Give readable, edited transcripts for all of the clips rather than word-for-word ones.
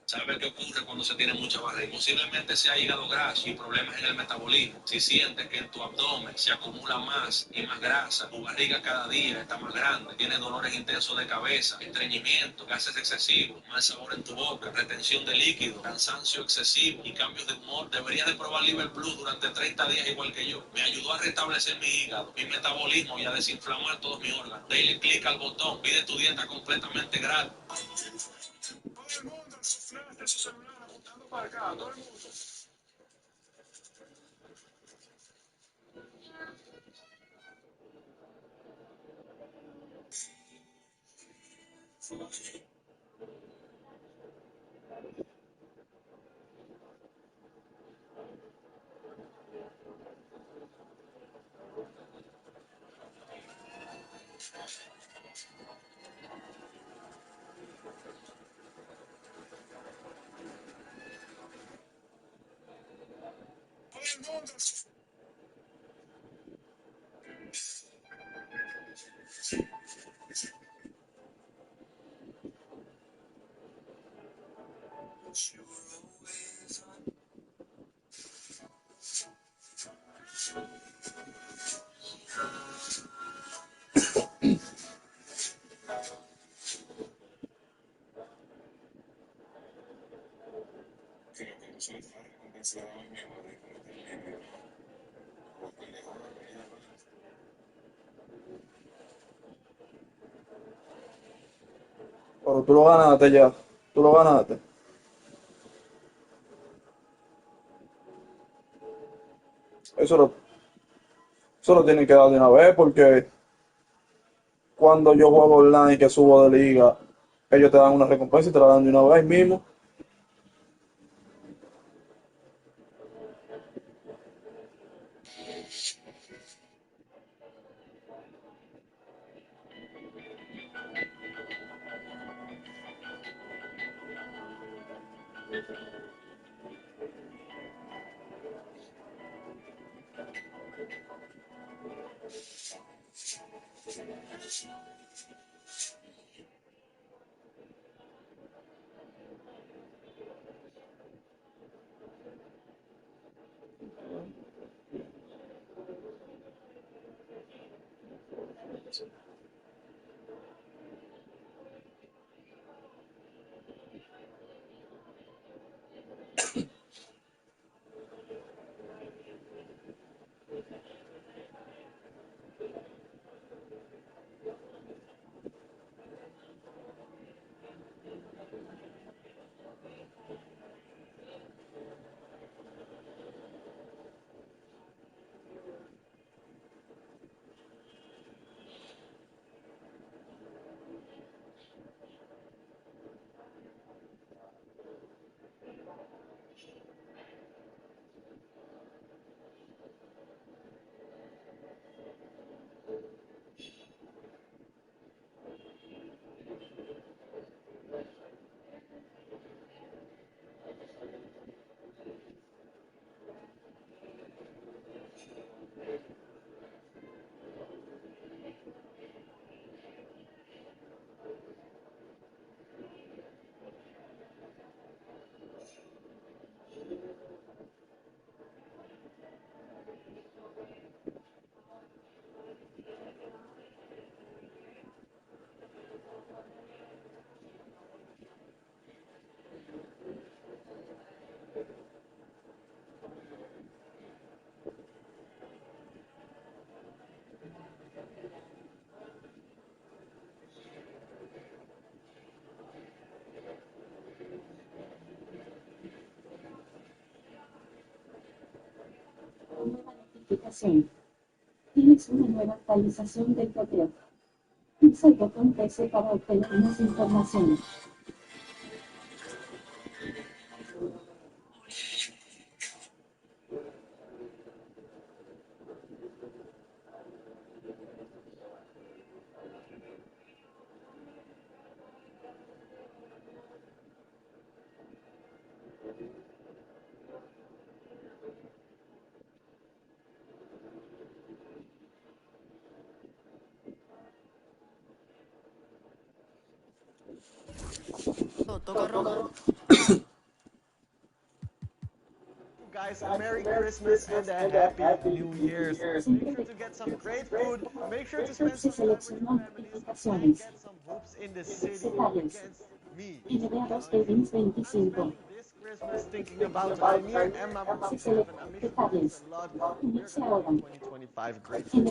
¿Sabe qué ocurre cuando se tiene mucha barriga? Posiblemente sea hígado graso y problemas en el metabolismo. Si sientes que en tu abdomen se acumula más y más grasa, tu barriga cada día está más grande, tienes dolores intensos de cabeza, estreñimiento, gases excesivos, mal sabor en tu boca, retención de líquido, cansancio excesivo y cambios de humor, deberías de probar Liver Plus durante 30 días igual que yo. Me ayudó a restablecer mi hígado, mi metabolismo y a desinflamar todos mis órganos. Dale click al botón, pide tu dieta completamente gratis. Todo el mundo en su flash de su celular apuntando para acá, todo el mundo. Todo el mundo en su creo que no soy fan de compensar a mi madre con el video. Porque le joda que ella no es. Pero tú lo ganaste ya. Tú lo ganaste. Eso lo, eso lo tienen que dar de una vez porque cuando yo juego online que subo de liga, ellos te dan una recompensa y te la dan de una vez mismo. Nueva notificación. Tienes una nueva actualización del correo. Pulsa el botón PC para obtener más información. Toca rojo. Guys, a Merry Christmas and a Happy New Year's. Make sure to get some great food. Make sure to spend some time with your families and get some hoops in the city against me. This Christmas, thinking about me and my mom and I miss you a lot. We're going to 2025 great. City,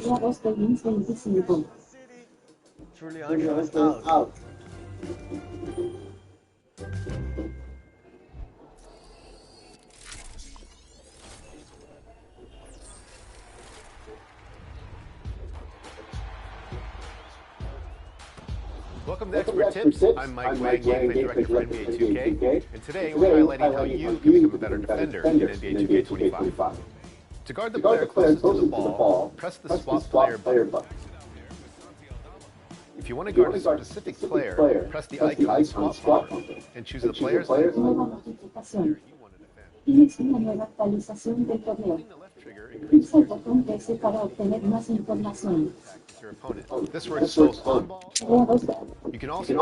truly Angel is out. Welcome to Expert Tips. I'm Mike Wang, Gameplay Director for NBA 2K, and today we're highlighting how you can become a better defender in NBA 2K25. To guard the player closest to the ball, press the swap player button. If you want to guard a specific player, press the icon swap button and choose the player's name you want to defend. Tienes una nueva actualización del torneo. Pulsa el botón PC para obtener más información. Your opponent. This works both on ball. You can also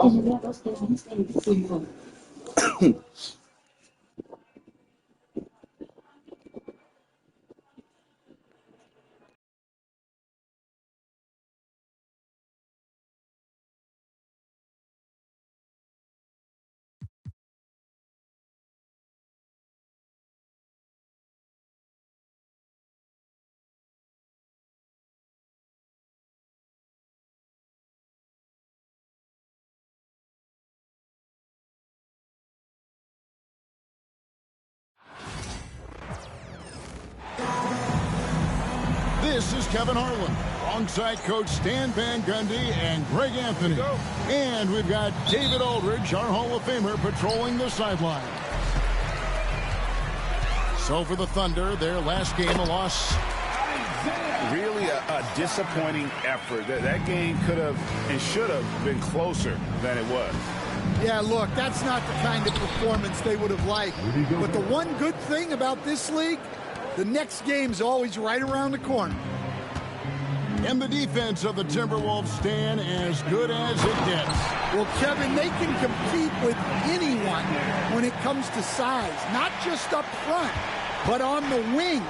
This is Kevin Harlan, alongside Coach Stan Van Gundy and Greg Anthony. And we've got David Aldridge, our Hall of Famer, patrolling the sideline. So for the Thunder, their last game, a loss. Really a disappointing effort. That game could have and should have been closer than it was. Yeah, look, that's not the kind of performance they would have liked. But the one good thing about this league, the next game's always right around the corner. And the defense of the Timberwolves stand as good as it gets. Well, Kevin, they can compete with anyone when it comes to size, not just up front, but on the wings.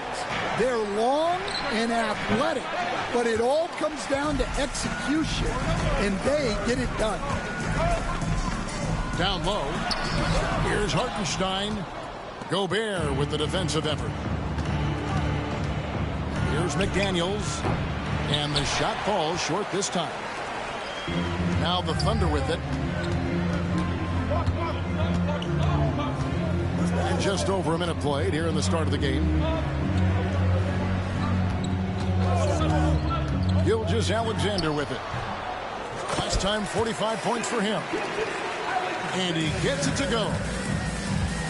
They're long and athletic, but it all comes down to execution, and they get it done. Down low, here's Hartenstein. Gobert with the defensive effort. Here's McDaniels, and the shot falls short this time. Now the Thunder with it. And just over a minute played here in the start of the game. Gilgeous-Alexander with it. Last time 45 points for him. And he gets it to go.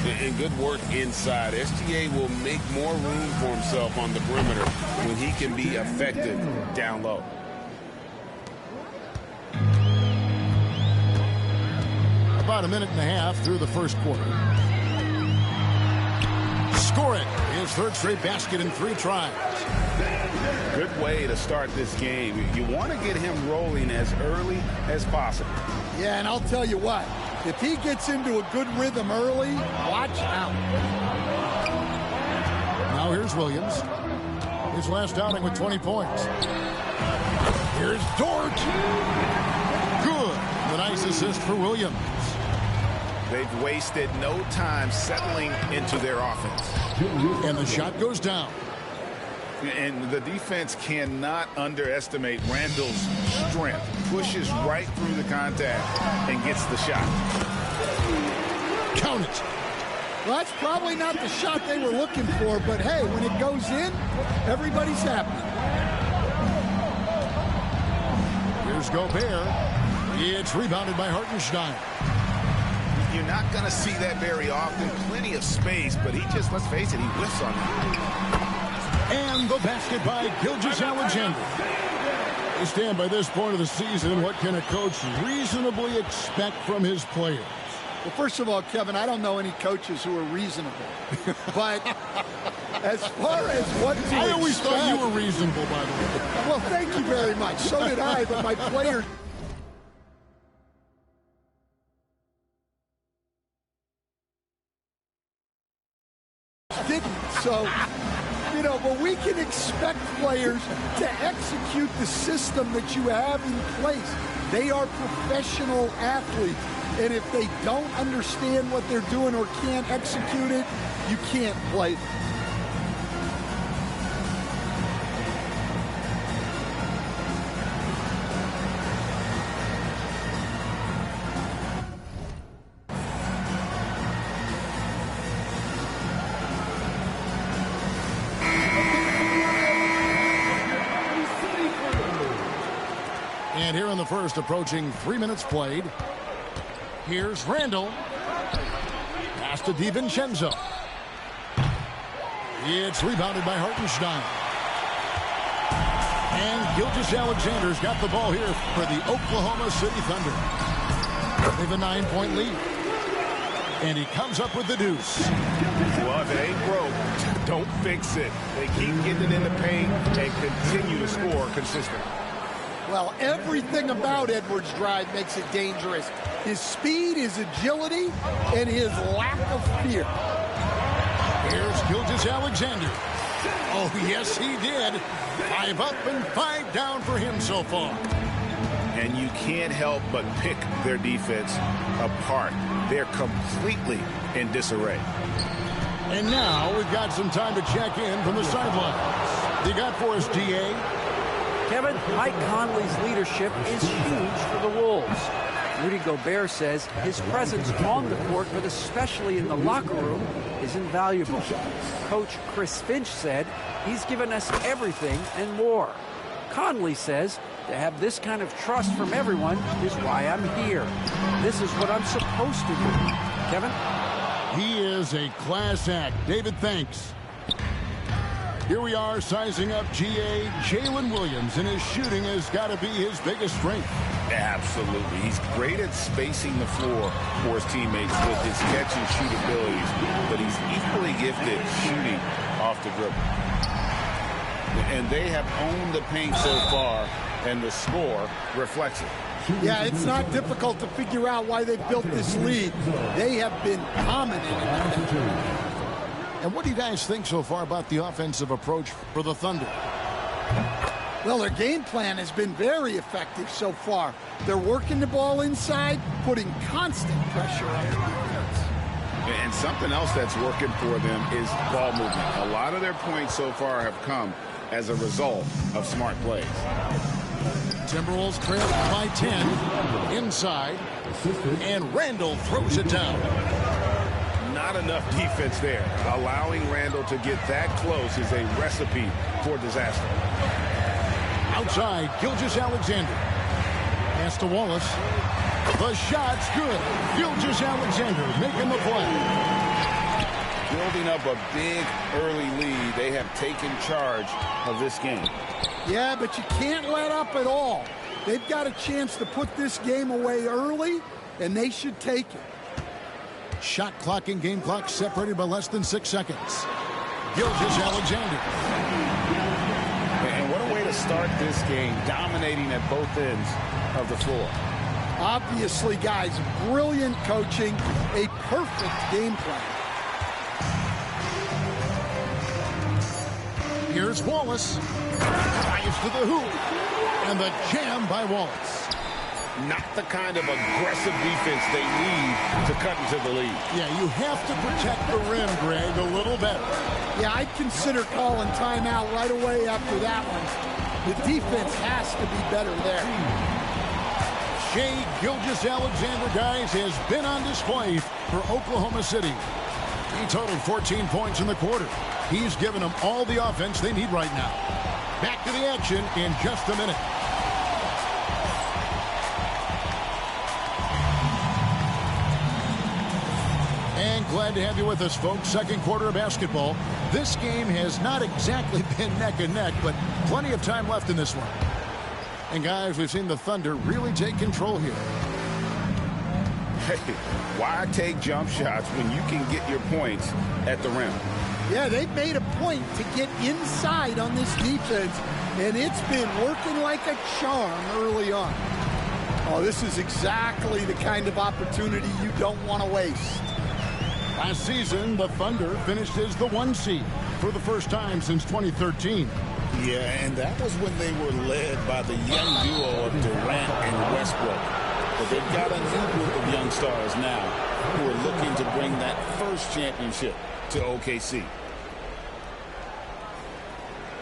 And good work inside. SGA will make more room for himself on the perimeter when he can be effective down low. About a minute and a half through the first quarter. Score it. His third straight basket in 3 tries. Good way to start this game. You want to get him rolling as early as possible. Yeah, and I'll tell you what. If he gets into a good rhythm early, watch out. Now here's Williams. His last outing with 20 points. Here's Dort. Good. The nice assist for Williams. They've wasted no time settling into their offense. And the shot goes down. And the defense cannot underestimate Randall's strength. Pushes right through the contact and gets the shot. Count it. Well, that's probably not the shot they were looking for, but hey, when it goes in, everybody's happy. Here's Gobert. It's rebounded by Hartenstein. You're not going to see that very often. Plenty of space, but he just, let's face it, he whiffs on it. And the basket by Gilgeous-Alexander. They stand by this point of the season. What can a coach reasonably expect from his players? Well, first of all, Kevin, I don't know any coaches who are reasonable. But as far as what to I always expect, thought you were reasonable, by the way. well, thank you very much. So did I, but my players didn't. So, you know, but we can expect players to execute the system that you have in place. They are professional athletes. And if they don't understand what they're doing or can't execute it, you can't play them. And here in the first, approaching 3 minutes played. Here's Randall. Pass to DiVincenzo. It's rebounded by Hartenstein. And Gilgeous-Alexander's got the ball here for the Oklahoma City Thunder. They have a 9-point lead. And he comes up with the deuce. Well, if it ain't broke, don't fix it. They keep getting it in the paint and continue to score consistently. Well, everything about Edwards' drive makes it dangerous. His speed, his agility, and his lack of fear. Here's Gilgeous-Alexander. Oh, yes, he did. 5 up and 5 down for him so far. And you can't help but pick their defense apart. They're completely in disarray. And now we've got some time to check in from the sidelines. You got for us, DA? Kevin, Mike Conley's leadership is huge for the Wolves. Rudy Gobert says his presence on the court, but especially in the locker room, is invaluable. Coach Chris Finch said he's given us everything and more. Conley says to have this kind of trust from everyone is why I'm here. This is what I'm supposed to do. Kevin? He is a class act. David, thanks. Here we are sizing up GA. Jalen Williams, and his shooting has got to be his biggest strength. Absolutely. He's great at spacing the floor for his teammates with his catch and shoot abilities, but he's equally gifted shooting off the dribble. And they have owned the paint so far, and the score reflects it. Yeah, it's not difficult to figure out why they built this lead. They have been dominant in that. And what do you guys think so far about the offensive approach for the Thunder? Well, their game plan has been very effective so far. They're working the ball inside, putting constant pressure on the defense. And something else that's working for them is ball movement. A lot of their points so far have come as a result of smart plays. Timberwolves trail by 10 inside, and Randall throws it down. Not enough defense there. Allowing Randall to get that close is a recipe for disaster. Outside, Gilgeous-Alexander. Pass to Wallace. The shot's good. Gilgeous-Alexander making the play. Building up a big early lead. They have taken charge of this game. Yeah, but you can't let up at all. They've got a chance to put this game away early, and they should take it. Shot clock and game clock separated by less than 6 seconds. Gilgeous-Alexander. And what a way to start this game, dominating at both ends of the floor. Obviously, guys, brilliant coaching, a perfect game plan. Here's Wallace. Drives to the hoop. And the jam by Wallace. Not the kind of aggressive defense they need to cut into the lead. Yeah, you have to protect the rim, Greg, a little better. Yeah, I'd consider calling timeout right away after that one. The defense has to be better there. Shai Gilgeous-Alexander, guys, has been on display for Oklahoma City. He totaled 14 points in the quarter. He's given them all the offense they need right now. Back to the action in just a minute. Glad to have you with us, folks. Second quarter of basketball. This game has not exactly been neck and neck, but plenty of time left in this one. And guys, we've seen the Thunder really take control here. Hey, why take jump shots when you can get your points at the rim? Yeah, they've made a point to get inside on this defense, and it's been working like a charm early on. Oh, this is exactly the kind of opportunity you don't want to waste. Last season, the Thunder finished as the 1 seed for the first time since 2013. Yeah, and that was when they were led by the young duo of Durant and Westbrook. But they've got a new group of young stars now who are looking to bring that first championship to OKC.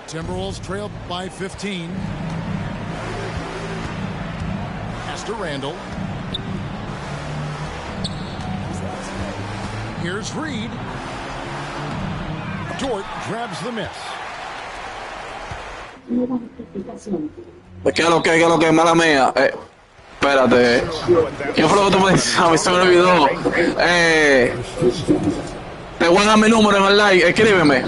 Timberwolves trailed by 15. Pass to Randall. Here's Reed. Dort grabs the miss. ¿Qué es lo que? Mala mía. Espérate. ¿Qué fue lo que tú me dices? A mí se me olvidó. Te voy a dar mi número en el like. Escríbeme.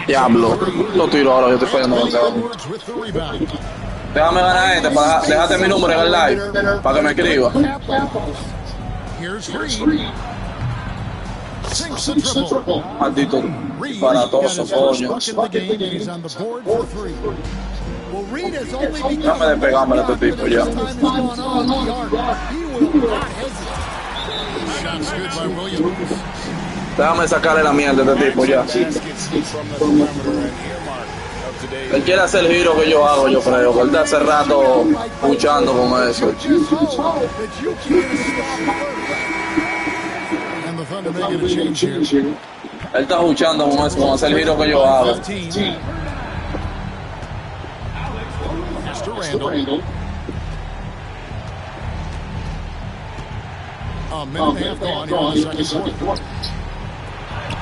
Diablo. Lo tiro ahora. Yo estoy fallando. Déjame ganar este. Déjate mi número en el like. Para que me escriba. Maldito paratoso, coño. Déjame despegarme de este tipo ya. Déjame sacarle la mierda de este tipo ya. Él quiere hacer el giro que yo hago, yo creo. Él está hace rato luchando con eso. Él está luchando con eso, con hacer el giro que yo hago. A minute and a half gone in the second quarter.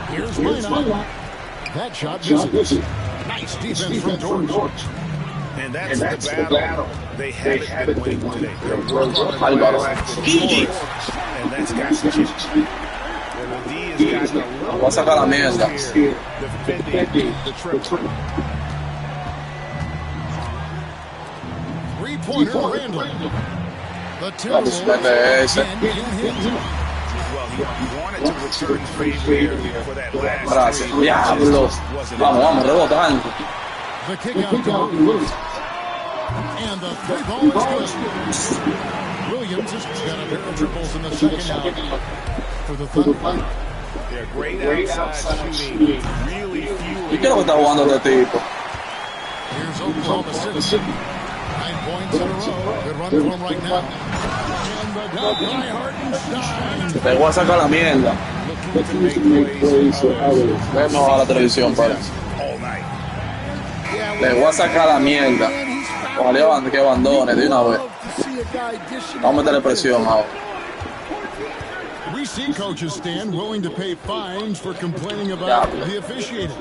Here's Mina. That shot misses. Nice defense from George. And that's the battle they haven't been winning today. They're working on the and that's got to change. Voy a sacar la mierda. Three-pointer Randall. The Timberwolves again wanted to return favor for that last. Gracias. Diablo. Vamos, rebotando. The kick out to Williams. And the three ball is good. Williams has got a pair of triples in the second half for the Thunder. They're great outside shooting. Really fueling. ¿Y qué es lo que está jugando este tipo? Here's Oklahoma City. 9 points in a row. Good run for him right now. And the dunk by Hartenstein. Te voy a sacar la mierda. Vemos a la televisión, padre. Le voy a sacar la mierda. Ojalá que abandone de una vez. Vamos a meterle presión ahora. We see coaches stand willing to pay fines for complaining about the officiating.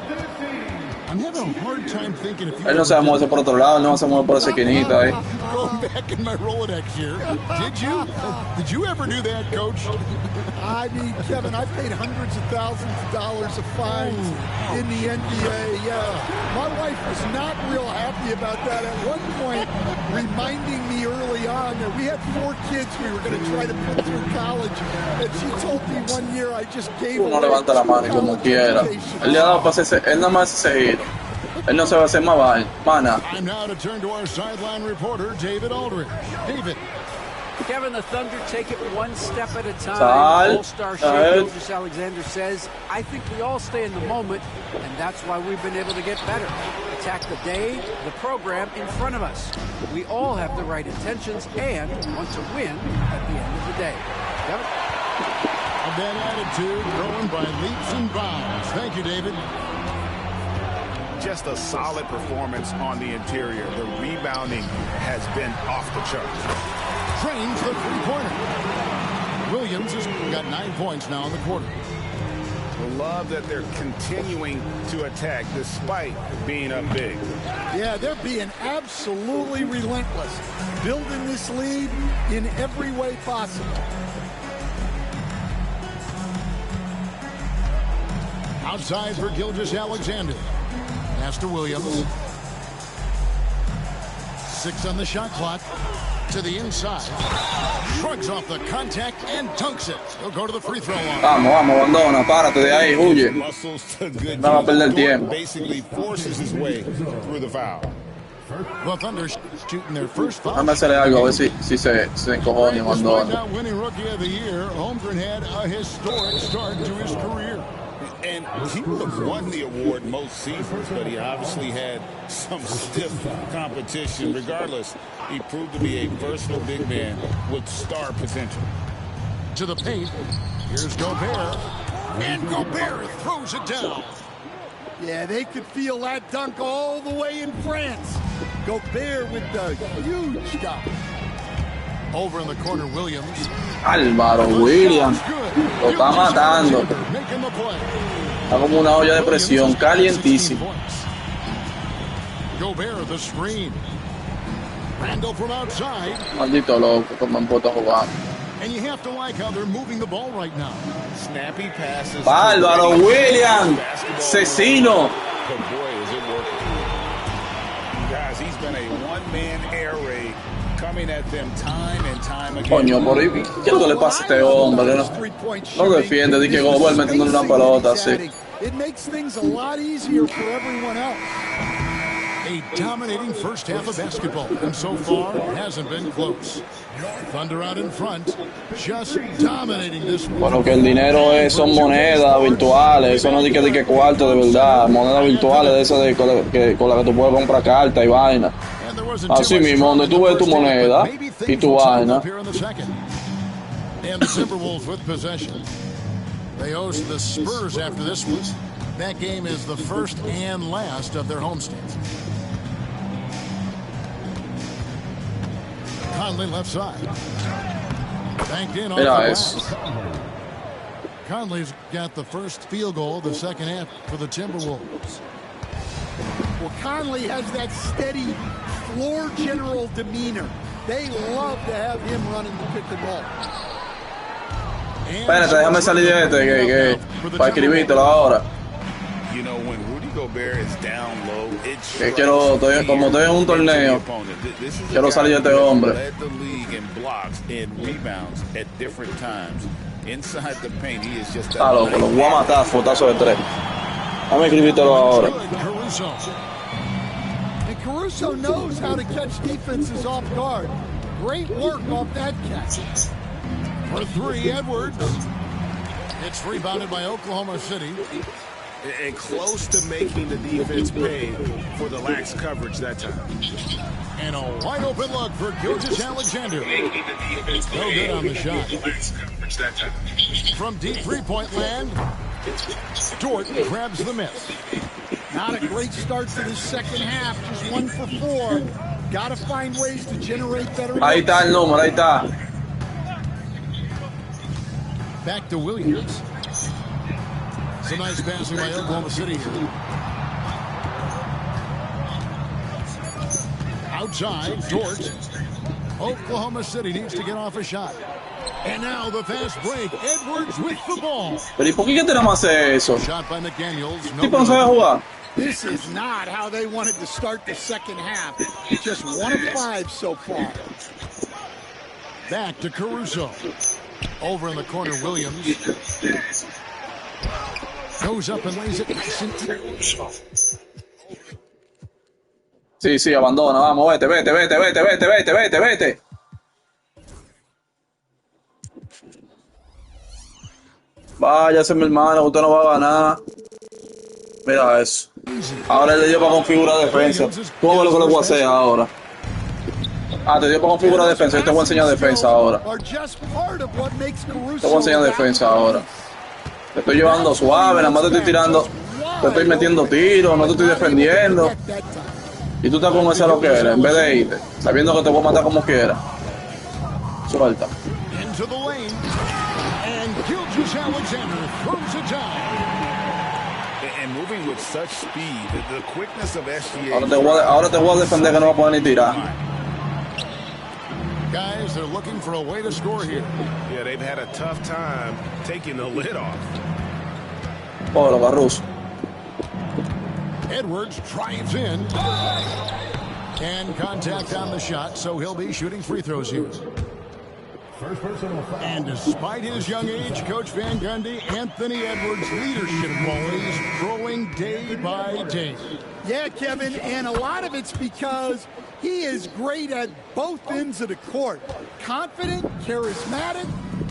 I'm having a hard time thinking if you. Él no se mueve por otro lado, no se mueve por esa esquinita, Going back in my Rolodex here. Did you ever do that, Coach? I mean, Kevin, I paid hundreds of thousands of dollars of fines in the NBA. My wife was not real happy about that. At one point, reminding me early on that we had 4 kids we were going to try to put through college, and she told me one year I just gave Uno levanta la mano como quiera. Él le ha dado pase, él nada más ese giro. Él no se va a hacer más mana. Time now to turn to our sideline reporter, David Aldridge. David. Kevin, the Thunder take it one step at a time. All-star Gilgeous Alexander says, I think we all stay in the moment, and that's why we've been able to get better. Attack the day, the program in front of us. We all have the right intentions and want to win at the end of the day. Kevin? That attitude growing by leaps and bounds. Thank you, David. Just a solid performance on the interior. The rebounding has been off the charts. Trains the three-pointer. Williams has got 9 points now in the quarter. love that they're continuing to attack despite being up big. Yeah, they're being absolutely relentless, building this lead in every way possible. Outside for Gilgeous-Alexander. Pass to Williams. 6 on the shot clock. To the inside. Shrugs off the contact and dunks it. He'll go to the free throw line. Vamos, vamos, abandona, párate de ahí, huye. Vamos a perder tiempo. Basically forces his way through the foul. The Thunder shooting their first foul. Déjame hacerle algo, a ver si se encojona y abandona. Winning Rookie of the Year, Holmgren had a historic start to his career. And he would have won the award most seasons, but he obviously had some stiff competition. Regardless, he proved to be a versatile big man with star potential. To the paint. Here's Gobert. And Gobert throws it down. Yeah, they could feel that dunk all the way in France. Gobert with the huge dunk. Over in the corner, Williams. Álvaro Williams. Lo está matando. Está como una olla de presión, calientísimo. Gobert the screen. Randall from outside. Maldito loco, como han puesto a jugar. And you have to like how they're moving the ball right now. Snappy passes. Álvaro Williams. Cecino. But boy, is it working. Guys, he's been a one-man air raid coming at them time and time again. Coño, por ahí, ¿qué es lo que le pasa a este hombre? No defiende, dice que Gobert metiéndole una pelota así. It makes things a lot easier for everyone else. A dominating first half of basketball, and so far it hasn't been close. Thunder out in front, just dominating this one. Bueno, que el dinero son monedas virtuales, eso no dice que cuarto de verdad, monedas virtuales de esas de, con la que tú puedes comprar cartas y vaina. Así mismo, donde tú ves tu moneda y tu vaina. And the Timberwolves with possession. They host the Spurs after this one. That game is the first and last of their homestands. Conley left side. Banked in on the glass. Conley's got the first field goal of the second half for the Timberwolves. Well, Conley has that steady floor general demeanor. They love to have him running the pick and roll. Espérate, déjame salir de que para escribírtelo ahora. You know, when Rudy Gobert is down low, que quiero, como estoy en un torneo, quiero salir de este hombre. Led the league in blocks and rebounds at different times. Inside the paint, he is just Está loco, lo voy a matar, fotazo de 3. Déjame escribírtelo ahora. And Caruso knows how to catch defenses off guard. Great work off that catch. For 3, Edwards. It's rebounded by Oklahoma City. And close to making the defense pay for the lax coverage that time. And a wide open look for Gilgeous-Alexander. No good on the shot. From deep three-point land, Dort grabs the miss. Not a great start to the second half. Just 1 for 4. Got to find ways to generate better. Ahí está el número, ahí está. Back to Williams. Some nice passing by Oklahoma City here. Outside, Dort. Oklahoma City needs to get off a shot. And now the fast break. Edwards with the ball. Pero ¿y por qué tenemos que hacer eso? Shot by McDaniels. ¿Tipo no sabe jugar? This is not how they wanted to start the second half. Just 1 of 5 so far. Back to Caruso. Over in the corner, Williams. Goes up and lays it nice and Sí, abandona, vamos, vete. Váyase, mi hermano, usted no va a ganar. Mira eso. Ahora le dio para configurar defensa. ¿Cómo es lo que le voy a hacer ahora? Ah, te dio para configurar defensa. Yo te voy a enseñar defensa ahora. Te voy a enseñar defensa ahora. Te estoy llevando suave, nada más te estoy tirando. Te estoy metiendo tiros, no te estoy defendiendo. Y tú estás con esa loquera, en vez de irte, sabiendo que te voy a matar como quiera. Suelta. into the lane, and Gilgeous-Alexander throws it down. moving with such speed. The quickness of SGA. Ahora te voy a defender que no va a poder ni tirar. Guys, they're looking for a way to score here. Yeah, they've had a tough time taking the lid off. Oh, lo Caruso. Edwards drives in. And contact on the shot, so he'll be shooting free throws here. And despite his young age, Coach Van Gundy, Anthony Edwards' leadership qualities growing day by day. Yeah, Kevin, and a lot of it's because he is great at both ends of the court. Confident, charismatic,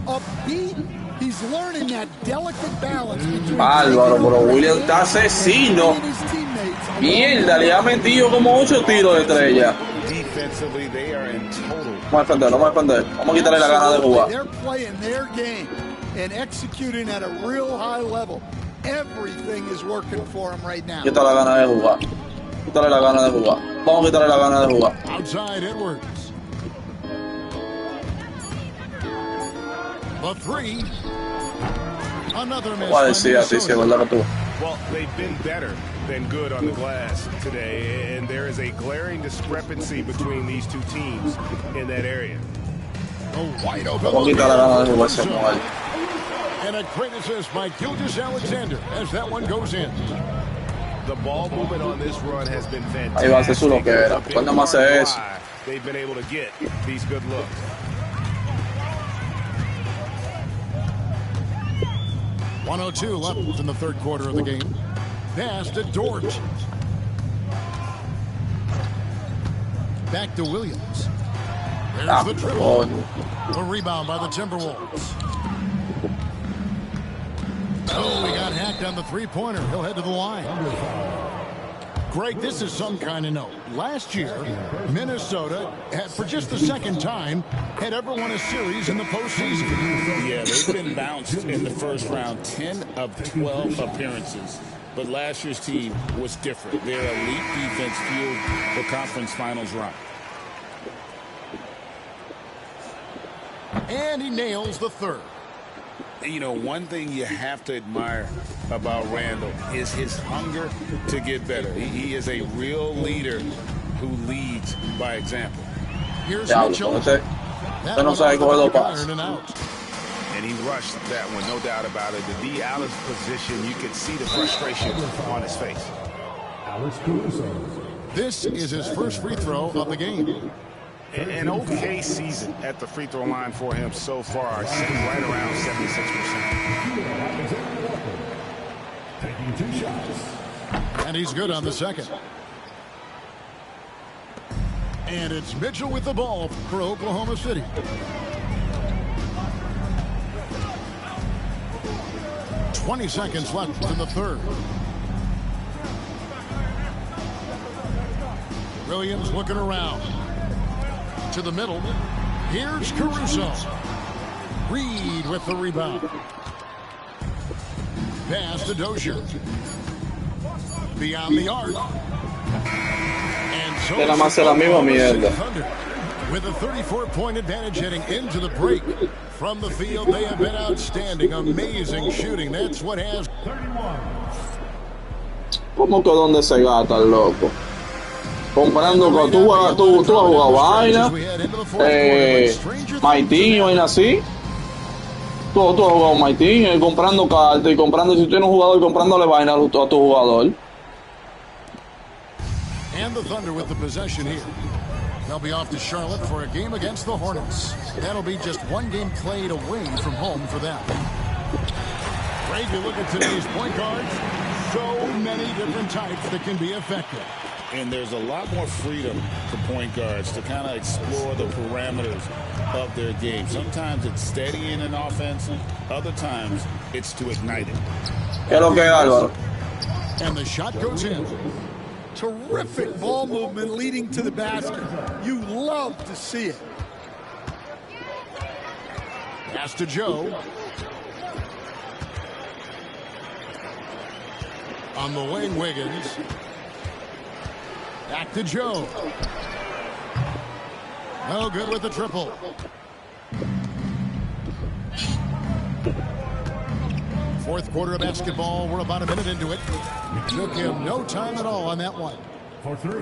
upbeat. He's learning that delicate balance between Álvaro, pero William está asesino. Mierda, le ha metido como 8 tiros de estrella. Defensively, they are in total. Vamos a defender. Vamos a quitarle la gana de jugar. They're playing their game and executing at a real high level. Everything is working for them right now. Quítale la gana de jugar. Quítale la gana de jugar. Vamos a quitarle la gana de jugar. Outside Edwards. The three. Another miss. Voy a decir así, si es verdad que tú. Well, they've been better than good on the glass today, and there is a glaring discrepancy between these two teams in that area. Wide open. Vamos a quitar la gana de jugar ese mujer. And a great assist by Gilgeous Alexander as that one goes in. The ball movement on this run has been fantastic. Ahí va a hacer su loquera. Cuando más hace eso. They've been able to get these good looks. .102 left in the third quarter of the game. Pass to Dort. Back to Williams. There's the dribble. A rebound by the Timberwolves. Oh, he got hacked on the three-pointer. He'll head to the line. Greg, this is some kind of note. Last year, Minnesota, for just the second time, had ever won a series in the postseason. Yeah, they've been bounced in the first round, 10 of 12 appearances. But last year's team was different. Their elite defense fueled the conference finals run. And he nails the third. You know, one thing you have to admire about Randall is his hunger to get better. He is a real leader who leads by example. Here's Mitchell. And he rushed that one, no doubt about it. The D. Alice position, you can see the frustration on his face. This is his first free throw of the game. An okay season at the free throw line for him so far, sitting right around 76%. And he's good on the second. And it's Mitchell with the ball for Oklahoma City. .20 seconds left in the third. Williams looking around. To the middle. Here's Caruso. Reed with the rebound. Pass to Dozier. Beyond the arc. And so with a 34-point advantage heading into the break. From the field, they have been outstanding. Amazing shooting. That's what has. ¿Cómo que dónde se gata el loco? Comparando con tú has jugado vaina, Maitinho, vaina así. Tú has jugado Maitinho y comprando cartas y comprando, si tú tienes un jugador, comprándole vaina a tu jugador. And the Thunder with the possession here. They'll be off to Charlotte for a game against the Hornets. That'll be just one game played away from home for them. Great, you look at today's point guards. So many different types that can be effective. And there's a lot more freedom for point guards to kind of explore the parameters of their game. Sometimes it's steadying an offense. Other times it's to ignite it. And the shot goes in. Terrific ball movement leading to the basket. You love to see it. Pass to Joe. On the wing, Wiggins. Back to Joe. No good with the triple. fourth quarter of basketball. We're about a minute into it. Took him no time at all on that one.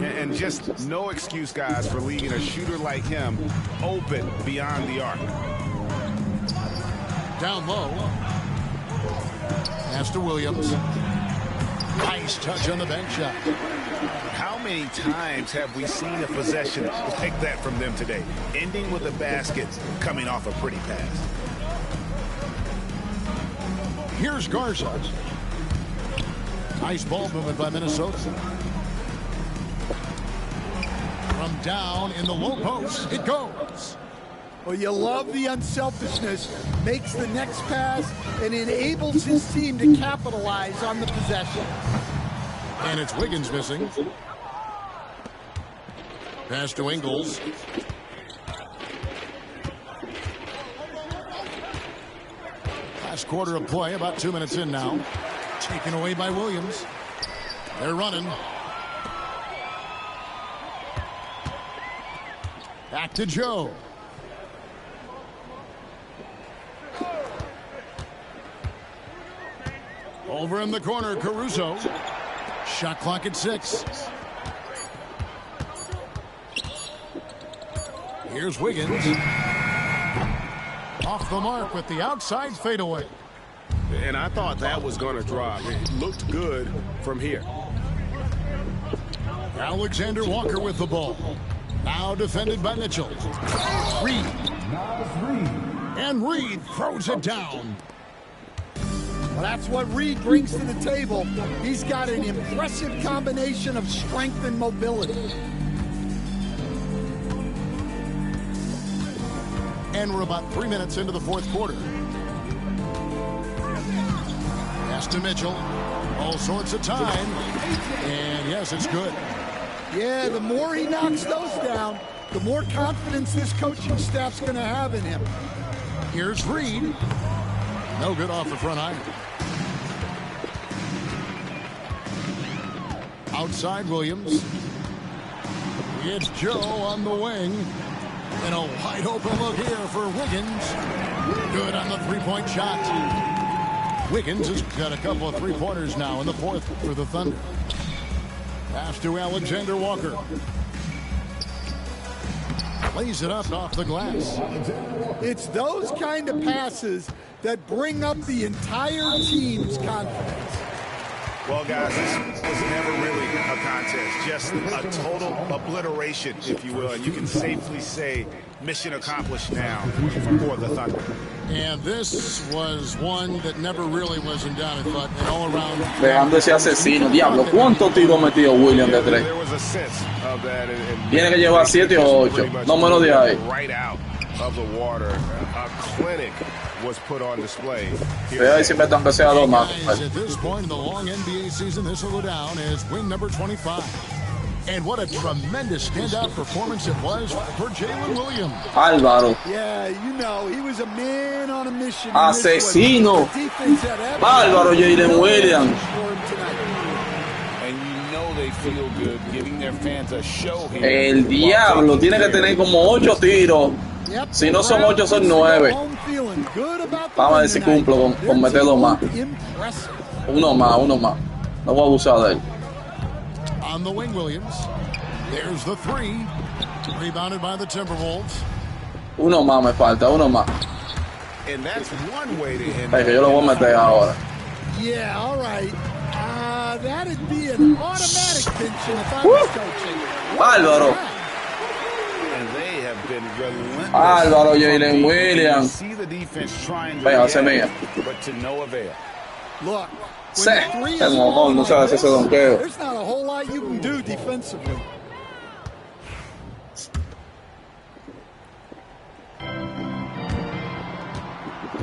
And just no excuse, guys, for leaving a shooter like him open beyond the arc. Down low. Pass to Williams. Nice touch on the bank shot. How many times have we seen a possession like that from them today? Ending with a basket, coming off a pretty pass. Here's Garza. Nice ball movement by Minnesota. From down in the low post, it goes. Well, you love the unselfishness. Makes the next pass and enables his team to capitalize on the possession. And it's Wiggins missing. Pass to Ingles. Last quarter of play, about 2 minutes in now. Taken away by Williams. They're running. Back to Joe. Over in the corner, Caruso. Shot clock at 6. Here's Wiggins. Off the mark with the outside fadeaway. And I thought that was going to drop. It looked good from here. Alexander Walker with the ball. Now defended by Mitchell. Reed. And Reed throws it down. Well, that's what Reed brings to the table. He's got an impressive combination of strength and mobility. And we're about 3 minutes into the fourth quarter. Pass to Mitchell. All sorts of time. And yes, it's good. Yeah, the more he knocks those down, the more confidence this coaching staff's going to have in him. Here's Reed. No good off the front iron. Outside Williams. It's Joe on the wing. And a wide open look here for Wiggins. Good on the three-point shot. Wiggins has got a couple of three-pointers now in the fourth for the Thunder. Pass to Alexander Walker. Lays it up off the glass. It's those kind of passes that bring up the entire team's confidence. Well, guys, this was never really a contest, just a total obliteration, if you will. And you can safely say mission accomplished now for the Thunder. And this was one that never really was in doubt, but an all-around. Dejando ese asesino. Diablo, ¿cuántos tiros metió William de 3? Tiene que llevar 7 o 8. No menos de ahí. Right out of the water. A clinic was put on display. Pero ahí si meto aunque sea 2 más. At this point in the long NBA season, this will go down as win number 25. And what a tremendous standout performance it was for Jalen Williams. Álvaro. Yeah, you know, he was a man on a mission. Asesino. Álvaro Jalen Williams. And you know they feel good giving their fans a show here. El diablo tiene que tener como 8 tiros. Si no son 8, son 9. Vamos a ver si cumplo con meter 2 más. Uno más. No voy a abusar de él. On the wing, Williams. There's the 3. Rebounded by the Timberwolves. Uno más me falta, uno más. And that's one way to end. Que yo lo voy a meter ahora. Yeah, all right. That'd be an automatic pension if I was coaching. Álvaro. And they have been relentless. Álvaro Jalen Williams. See the defense trying to Venga, hace mía. but to no avail. Look. El mojón, no sabes ese donqueo. There's not a whole lot you can do defensively.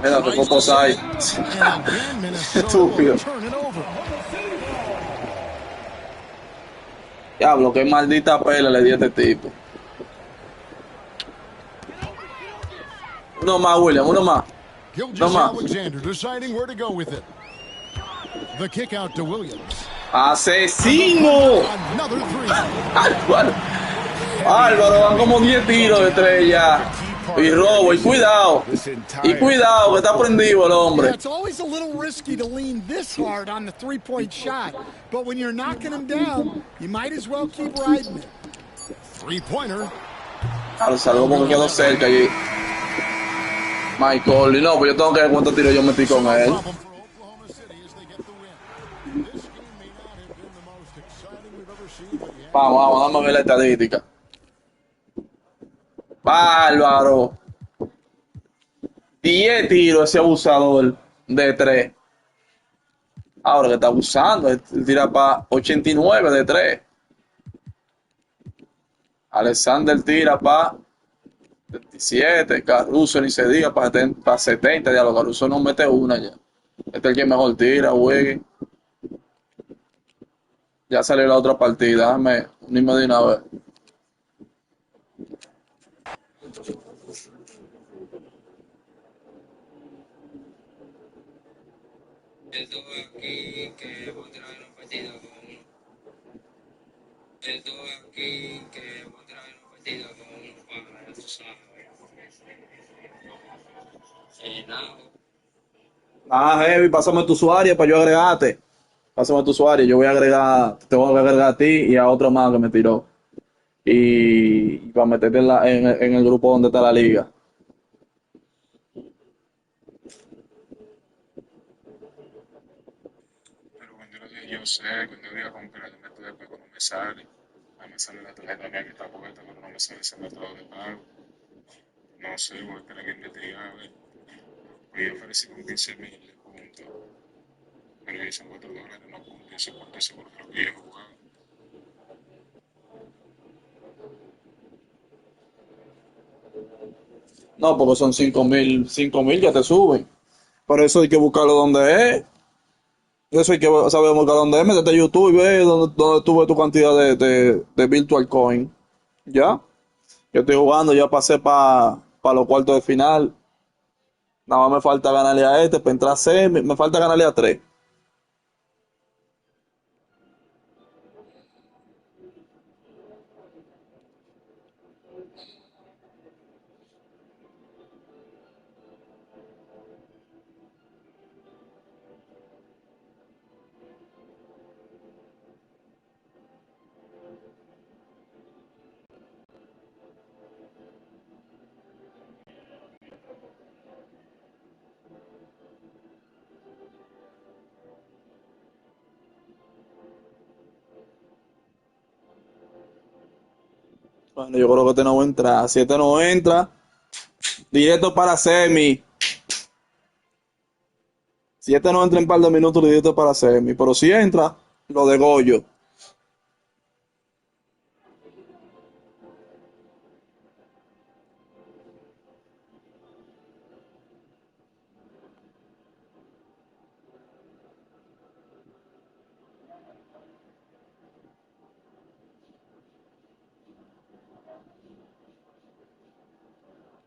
Mira, tocó posar. Estúpido. Diablo, qué maldita pela le di a este tipo. Uno más, William, uno más. No más. Alexander deciding where to go with it. The kick out to Williams. ¡Asesino! Another 3. Álvaro, van como 10 tiros de 3 ya. Y robo, y cuidado. Y cuidado, que está prendido el hombre. Yeah, it's always a little risky to lean this hard on the three-point shot. But when you're knocking him down, you might as well keep riding it. Three-pointer. Ahora salgo porque quedó cerca allí. Michael, y no, pues yo tengo que ver cuántos tiros yo metí con él. Vamos a ver la estadística. Bárbaro. 10 tiros ese abusador de 3. Ahora que está abusando, él tira para 89 de 3. Alexander tira para 27. Caruso ni se diga para 70. Ya los Caruso no mete una ya. Este es el que mejor tira, güey. Ya salió la otra partida. Déjame unirme de una vez. Estuve aquí que voy a tirar un partido con uno. Estuve aquí que voy a tirar un partido con unos panas, ya tú sabes. Nada. Heavy, pásame tu usuario para yo agregarte. Pásame tu usuario, yo voy a agregar, te voy a agregar a ti y a otro más que me tiró. Y para meterte en el grupo donde está la liga. Pero cuando yo sé, cuando voy a comprar el método de pago no me sale. No me sale la tarjeta mía que está puesta, pero no me sale ese método de pago. No sé, voy a tener que investigar, a ver. Pues yo ofrecí con 15,000 puntos. Pero ahí son $4, no puntos. Yo sé cuánto seguro que lo que yo he jugado. No, porque son 5,000 ya te suben. Por eso hay que buscarlo donde es. Eso hay que saber buscar dónde es. Métete a YouTube y ve dónde tuve tu cantidad de Virtual Coin. ¿Ya? Yo estoy jugando, ya pasé para los cuartos de final. Nada más me falta ganarle a este para entrar a semi. Me falta ganarle a 3. Bueno, yo creo que este no va a entrar. Si este no entra, directo para semi. Si este no entra en un par de minutos, directo para semi. Pero si entra, lo degollo.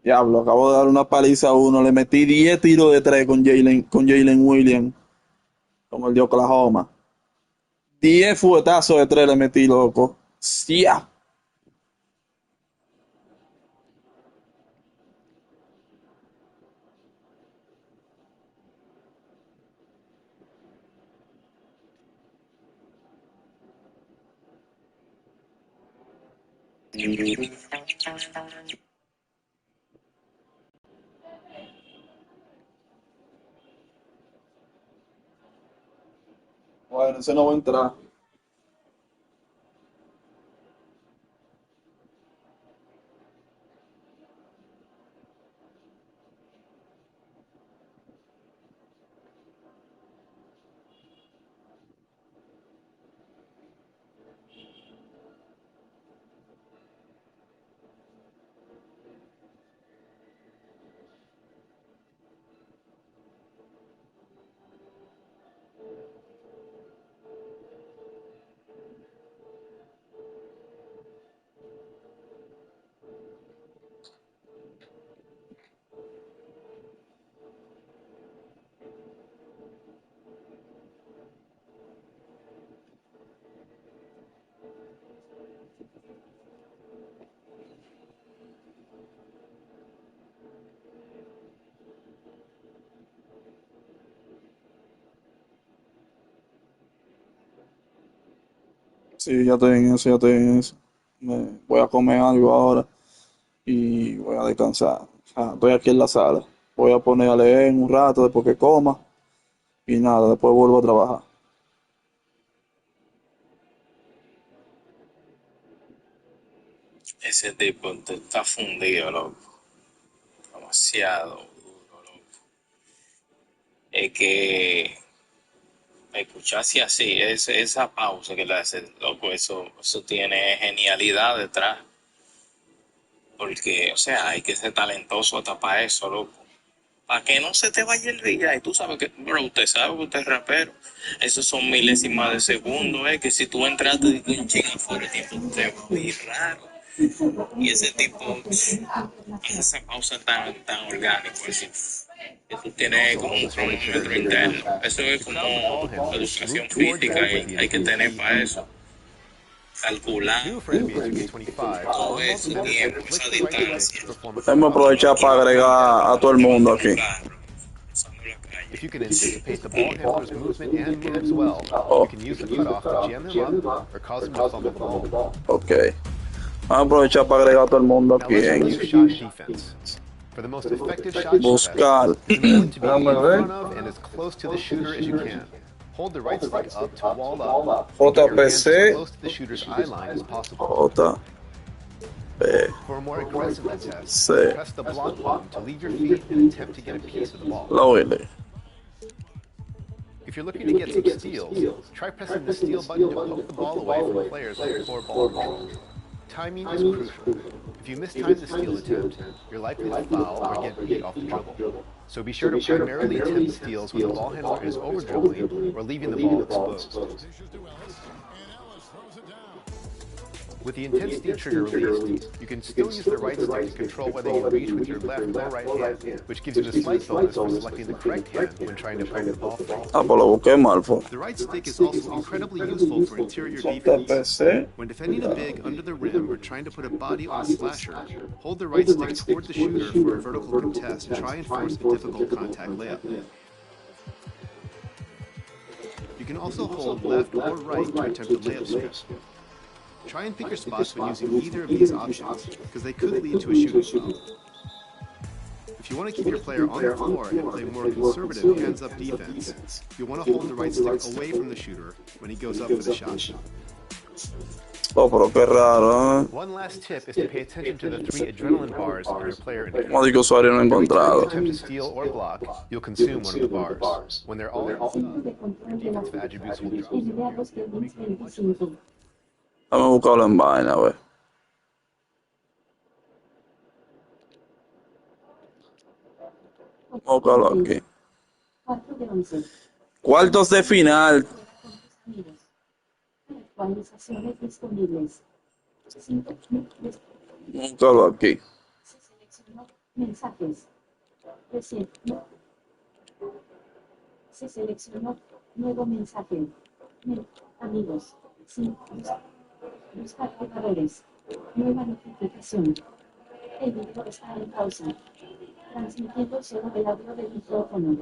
Diablo, acabo de dar una paliza a uno. Le metí 10 tiros de 3 con Jalen Williams. Con el de Oklahoma. 10 fuetazos de 3 le metí, loco. Sí. Bueno, ese no va a entrar. Sí, ya estoy en eso, ya estoy en eso. Voy a comer algo ahora y voy a descansar. O sea, estoy aquí en la sala. Voy a poner a leer un rato después que coma y nada, después vuelvo a trabajar. Ese tipo está fundido, loco. Demasiado duro, loco. Es que escucharse así, esa pausa que le hace, loco, eso tiene genialidad detrás. Porque, o sea, hay que ser talentoso hasta para eso, loco. Para que no se te vaya el día. Y tú sabes que, bro, usted sabe que usted es rapero. Esos son milésimas de segundo, que si tú entraste de un chingo afuera, el tiempo te va a ir raro. Y ese tipo hace esa pausa tan orgánico, así. Eso tiene como un cronómetro interno. Eso es como educación física y hay que tener para eso. Calcular New for NBA 2K25, todo on-ball ese defenders tiempo, can esa flick the right stick distancia. to perform a Déjame cutoff aprovechar jump. para agregar a todo el mundo aquí. If you can anticipate the ball handler's movement and moves well, Oh, you can use the cutoff to jam them up or cause them to fumble the ball. ok. Vamos a aprovechar para agregar a todo el mundo Now aquí let's en review shot defense. For the most effective shot contest, buscar. it's important to be in Déjame ver. front of and as close to the shooter as you can. Hold the right stick up to wall up and get your hands as JPC. close to the shooter's eye line as possible. For a more aggressive contest, JPC. press the block button to leave your feet and attempt to get a piece of the ball. Lowly. If you're looking to get some steals, try pressing the steal button to poke the ball away from players with poor ball control. Timing is crucial. If you mistime the steal attempt, you're likely to foul or get beat off the dribble. So be sure to primarily attempt steals when the ball handler is over dribbling or leaving the ball exposed. With the intensity trigger released, you can still use the right stick to control whether you reach with your left or right hand, which gives you a slight bonus for selecting the correct hand when trying to poke the ball free. Ah, pues lo busqué mal, fue. The right stick is also incredibly useful for interior defense. JPC. When defending a big under the rim or trying to put a body on a slasher, hold the right stick toward the shooter for a vertical contest and try and force a difficult contact layup. You can also hold left or right to attempt a layup strip. Try and pick your spots when using either of these options, because they could lead to a shooting foul. If you want to keep your player on the floor and play more conservative hands-up defense, you'll want to hold the right stick away from the shooter when he goes up for the shot. Oh, pero qué raro, ¿eh? One last tip is to pay attention to the 3 adrenaline bars on your player encounters. Módico usuario no Every time you encontrado. attempt to steal or block, you'll consume one of the bars. When they're all used up, your defensive attributes will drop. Enviados de 2025. Vamos a buscarlo en vaina, a ver. Vamos a buscarlo aquí. 4 de 11. Cuartos de final. Actualizaciones disponibles. 5. Vamos a buscarlo aquí. Se seleccionó mensajes. Reciente. Se seleccionó nuevo mensaje. Amigos. 5. Buscar jugadores. Nueva notificación. El video está en pausa. Transmitiendo solo el audio del micrófono.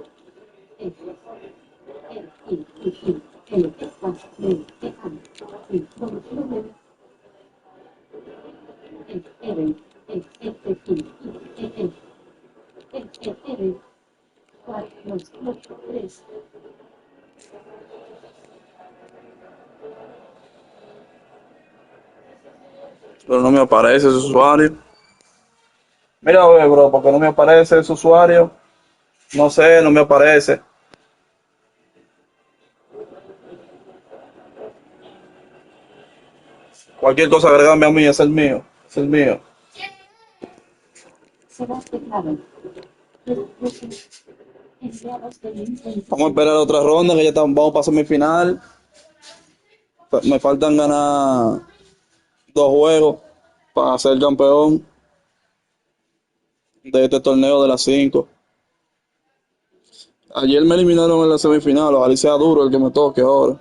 Pero no me aparece ese usuario. Mira, a ver, bro, porque no me aparece ese usuario. No sé, no me aparece. Cualquier cosa agregame a mí, es el mío. Es el mío. Será teclado. Enviados de link Vamos a esperar otra ronda, que ya estamos, vamos para semifinal. Me faltan ganar 2 juegos para ser campeón de este torneo de las 5. Ayer me eliminaron en la semifinal, ojalá y sea duro el que me toque ahora.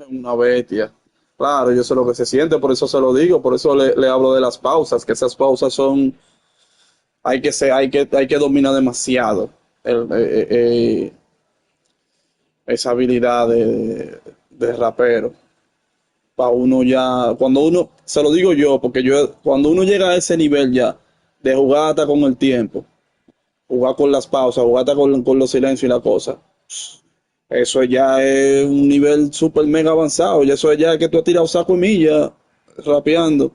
Una bestia. Claro, yo sé lo que se siente, por eso se lo digo, por eso le hablo de las pausas, que esas pausas son, hay que dominar demasiado esa habilidad de rapero. Para uno ya, cuando uno, se lo digo yo, porque yo, cuando uno llega a ese nivel ya, de jugar hasta con el tiempo, jugar con las pausas, jugar hasta con los silencios y la cosa, eso ya es un nivel super mega avanzado. Ya eso ya es que tú has tirado saco y milla rapeando.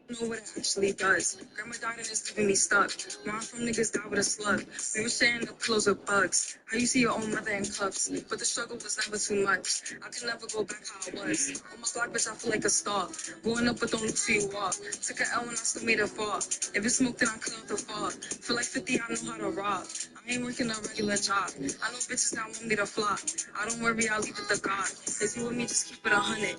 Know what it actually does. Grandma died and it's leaving me stuck. Mom from niggas died with a slug. We were sharing the pillows with bugs. How you see your own mother in cuffs? But the struggle was never too much. I can never go back how I was. On my block, bitch, I feel like a star. Going up, but don't look who you are. Took an L and I still made it far. If it's smoke, then I cut out the fall. Feel like 50, I know how to rob. I ain't working a regular job. I know bitches that want me to flop. I don't worry, I'll leave it to God. If you with me, just keep it 100.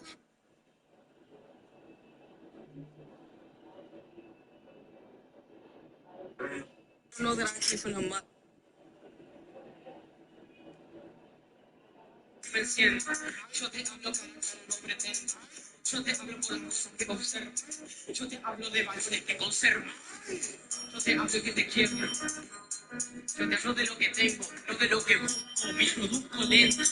You know that I came from the mud. Me siento. Yo te hablo cara a cara, no pretendo. Yo te hablo por las cosas que observo. Yo te hablo de valores que conservo. Yo te hablo que te quiero. Yo te hablo de lo que tengo, no de lo que busco. Me produzco dentro.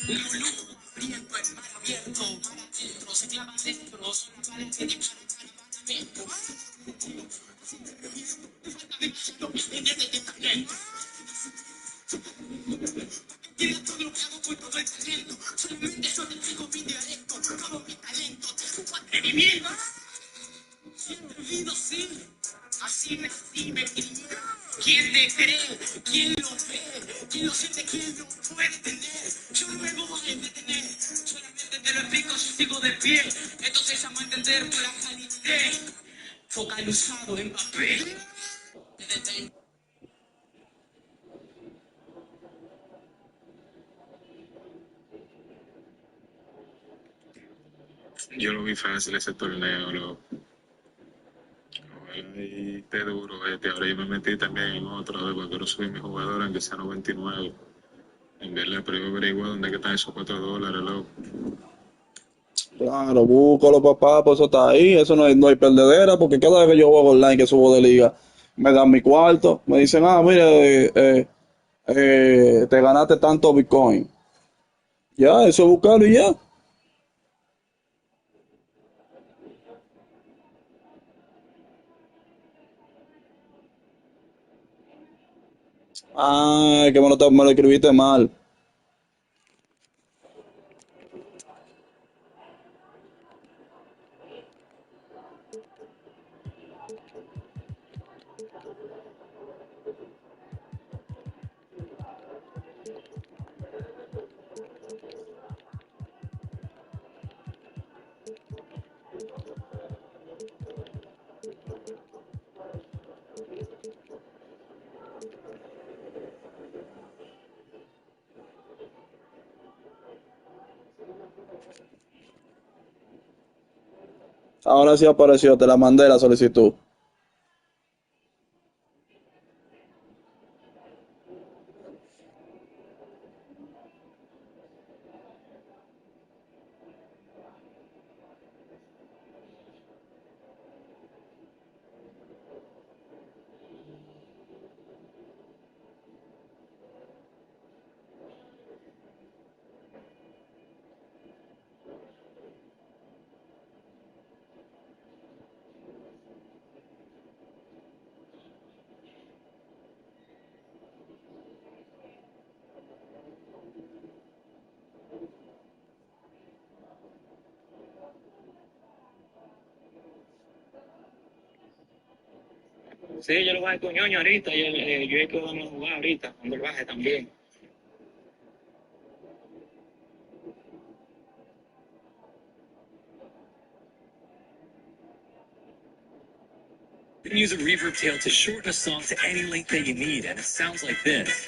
Un lujo hambriento en mar abierto. Mar adentro, se clava adentro. Son las balas que disparan caravana. Falta demasiado en este testamento. Tira todo lo que hago con todo el talento. Solamente yo te traigo mi dialecto. Todo mi talento, te supo atrevimiento. Atrevido, sí. Así nací, me crié. ¿Quién te cree? ¿Quién lo ve? ¿Quién lo siente? ¿Quién lo puede tener? Yo no me voy a detener. Solamente te lo explico, yo sigo de pie. Esto se llama entender por la calidad. Focalizado en papel. Te detengo. Yo lo vi fácil ese torneo, loco. Y te duro, ahora yo me metí también en otro, porque quiero subir mi jugador, aunque sea 99. En verle, pero yo averiguo dónde que están esos $4, loco. Claro, búscalo, papá, pues eso está ahí. Eso no hay perdedera, porque cada vez que yo juego online, que subo de liga, me dan mi cuarto. Me dicen, mire, te ganaste tanto Bitcoin. Ya, eso es buscarlo y ya. Ay, que me lo escribiste mal. Ahora sí apareció, te la mandé la solicitud. Sí, yo lo bajé con ñoño ahorita, yo he que vamos a jugar ahorita, cuando lo baje también. You can use a reverb tail to shorten a song to any length that you need, and it sounds like this.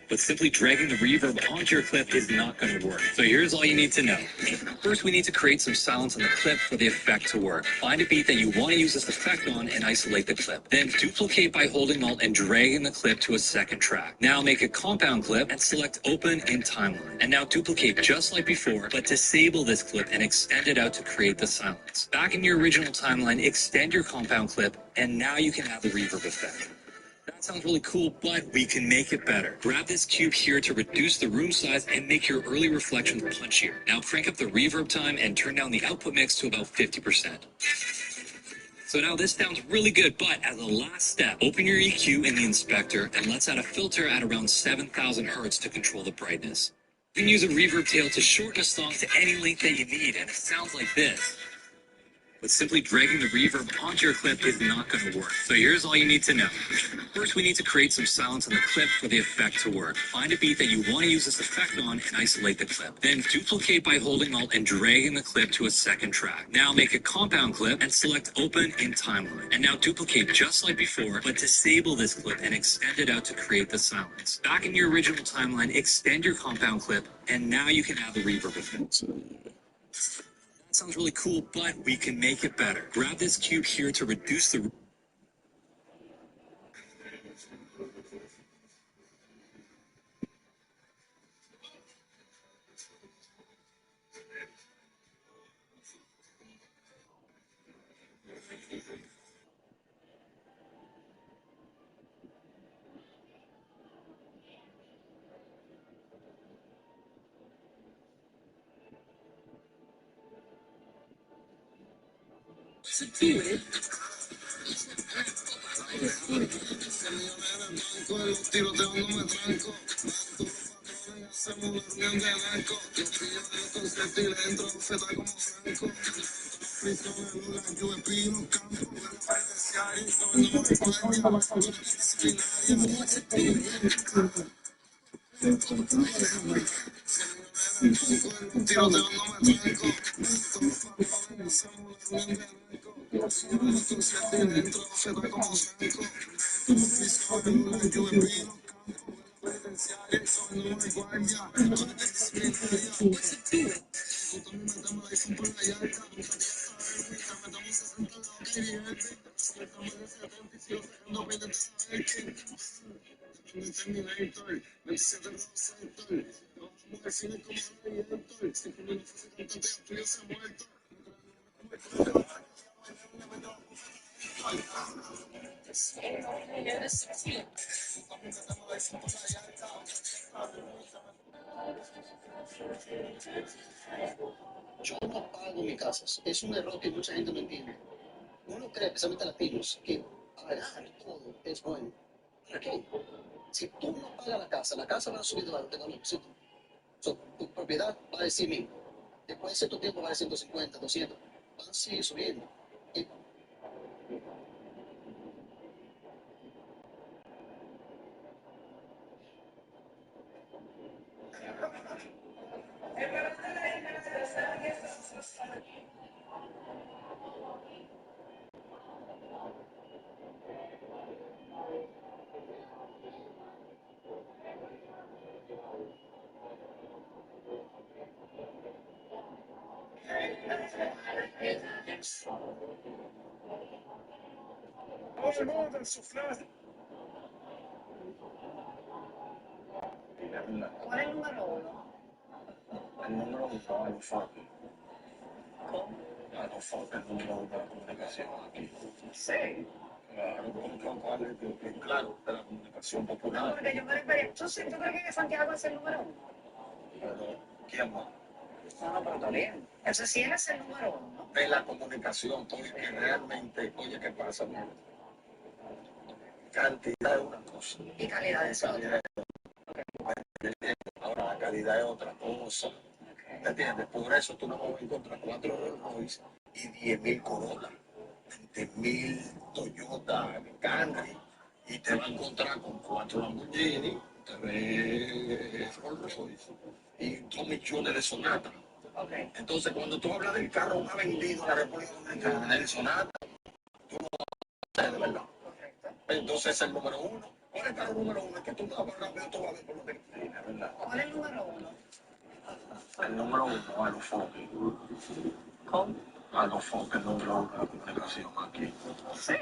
But simply dragging the reverb onto your clip is not going to work. So here's all you need to know. First, we need to create some silence on the clip for the effect to work. Find a beat that you want to use this effect on and isolate the clip. Then duplicate by holding Alt and dragging the clip to a second track. Now make a compound clip and select Open in Timeline. And now duplicate just like before, but disable this clip and extend it out to create the silence. Back in your original timeline, extend your compound clip, and now you can have the reverb effect. That sounds really cool, but we can make it better. Grab this cube here to reduce the room size and make your early reflections punchier. Now crank up the reverb time and turn down the output mix to about 50%. So now this sounds really good, but as a last step, open your EQ in the inspector and let's add a filter at around 7,000 hertz to control the brightness. You can use a reverb tail to shorten a song to any length that you need, and it sounds like this. But simply dragging the reverb onto your clip is not going to work. So here's all you need to know. First, we need to create some silence on the clip for the effect to work. Find a beat that you want to use this effect on and isolate the clip. Then duplicate by holding Alt and dragging the clip to a second track. Now make a compound clip and select Open in Timeline. And now duplicate just like before, but disable this clip and extend it out to create the silence. Back in your original timeline, extend your compound clip, and now you can have the reverb effect. That sounds really cool, but we can make it better. Grab this cube here to reduce the... To do it. Yo no apago mi casa. Es un error que mucha gente no entiende. Uno cree, especialmente latinos, que apagar todo es bueno. ¿Para qué? Si tú no apagas la casa va a subir de valor, te va a un sitio. Tu propiedad va a decir 1000. Después de cierto tiempo va a 150, 200. Va a seguir subiendo. Y ¿Cuál es el número uno? El número uno, el enfoque. ¿Cómo? El enfoque es el número uno de la comunicación aquí. Sí. Claro, ¿cuál es claro, de la comunicación No, popular? porque yo me refería. ¿Tú crees que Santiago es el número uno? Pero, ¿quién más? No, pero está bien. Entonces, si él es el número uno. De la comunicación, porque realmente, oye, ¿qué pasa? Mira, cantidad es una cosa. Y calidad es otra. Ahora la calidad es otra cosa. ¿Me entiendes? Por eso tú no vas a encontrar 4 Rolls Royce y 10.000 Corolla. 20.000 Toyota Camry y te va a encontrar con 4 Lamborghini, 3 Rolls Royce y 2 millones de Sonata. Entonces, cuando tú hablas del carro más vendido en la República Dominicana, el Sonata, tú no sabes de verdad. Entonces, es el número uno. ¿Cuál es el carro número uno? Es que tú no vas rápido, tú vas a ver por lo que tiene, ¿verdad? ¿Cuál es el número uno? El número uno, a los focos. ¿Cómo? A los focos, el número uno de la comunicación aquí. Sí.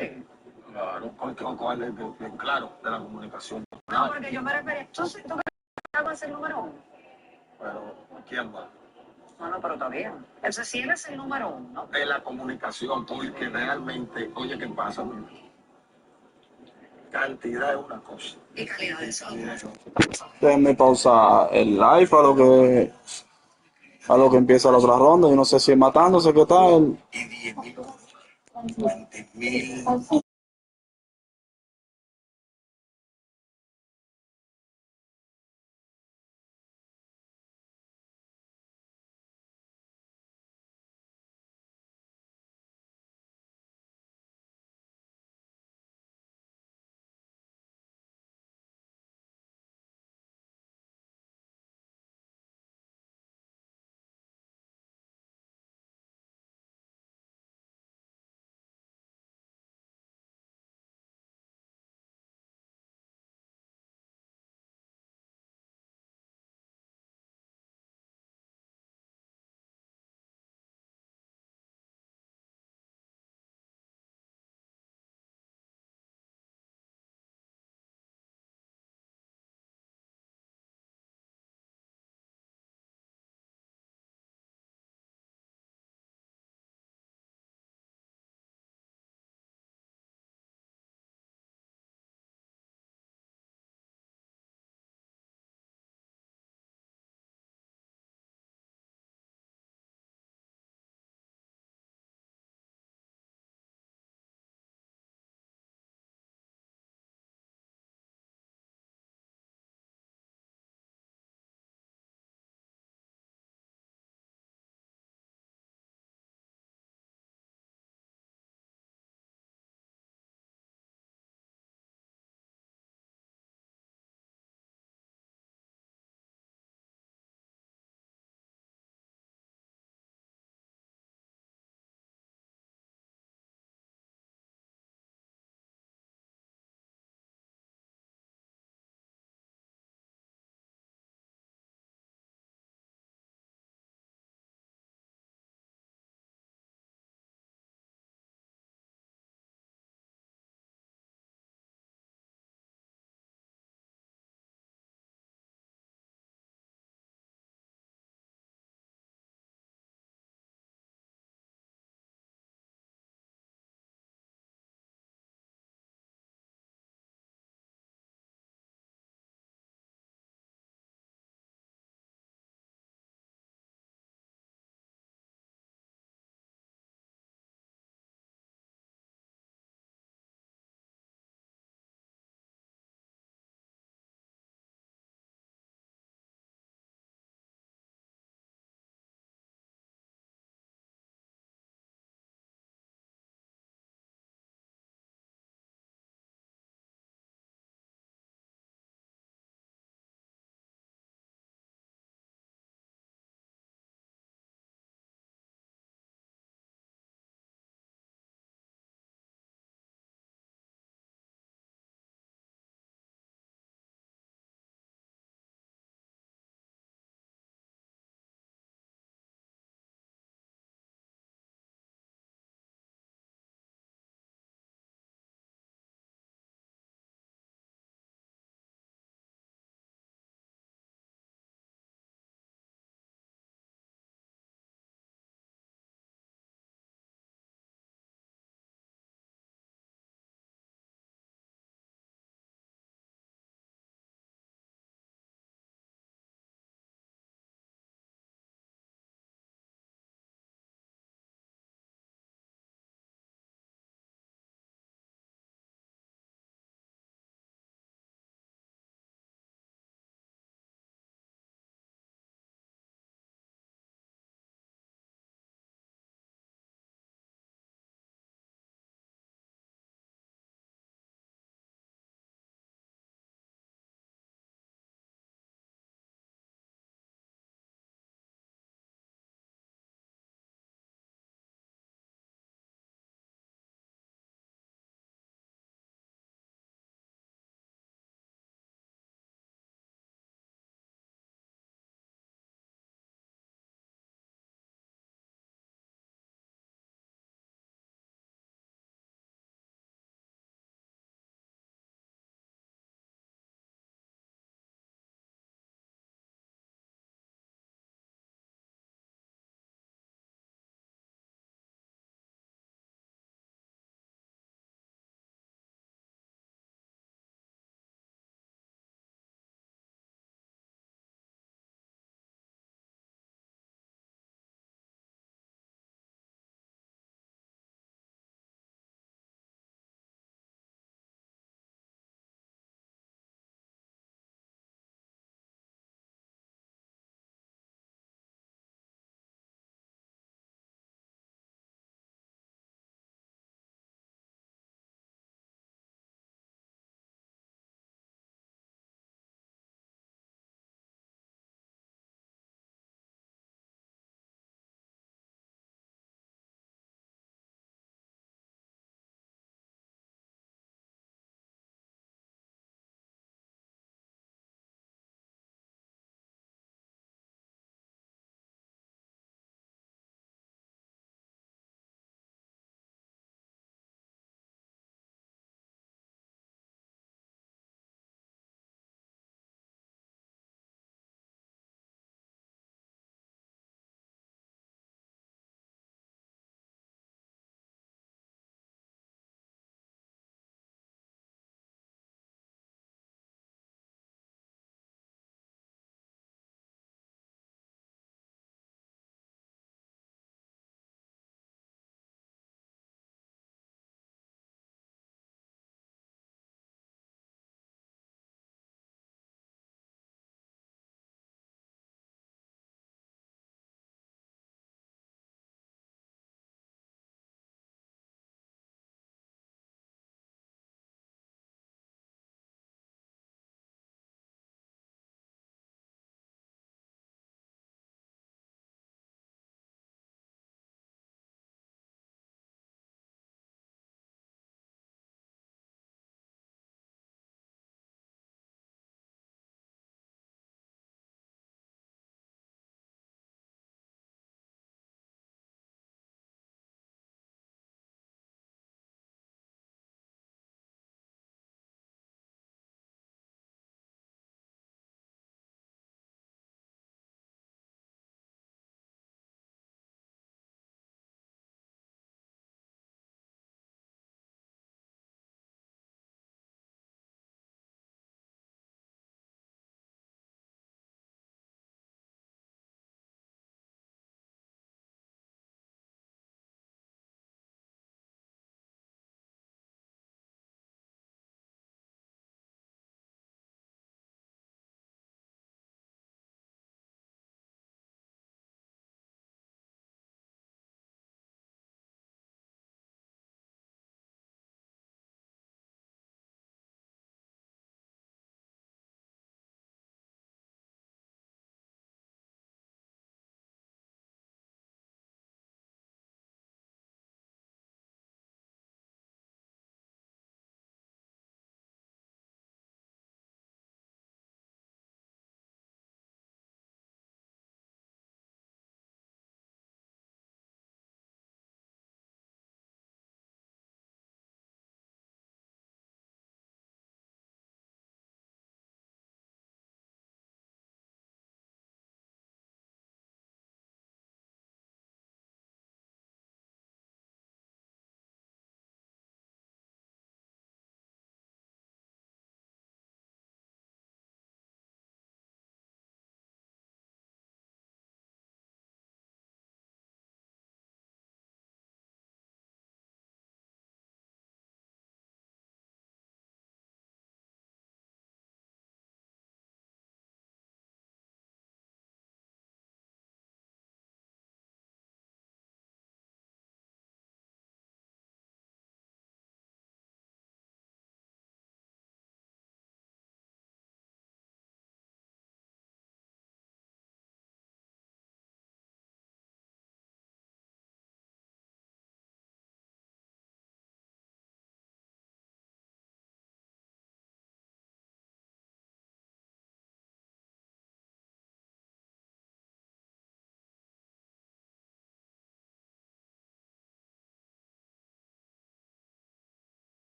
Claro, ¿cuál es claro, de la comunicación? No, porque yo me refería. ¿Tú crees que va a ser el número uno? Pero, ¿quién va? No, pero está bien. Entonces, si él es el número uno. De la comunicación, porque realmente, oye, ¿qué pasa? Cantidad es una cosa. Y calidad de software. Déjenme pausar el live a lo que empieza la otra ronda. Yo no sé si es matándose, ¿qué tal? Y 20.000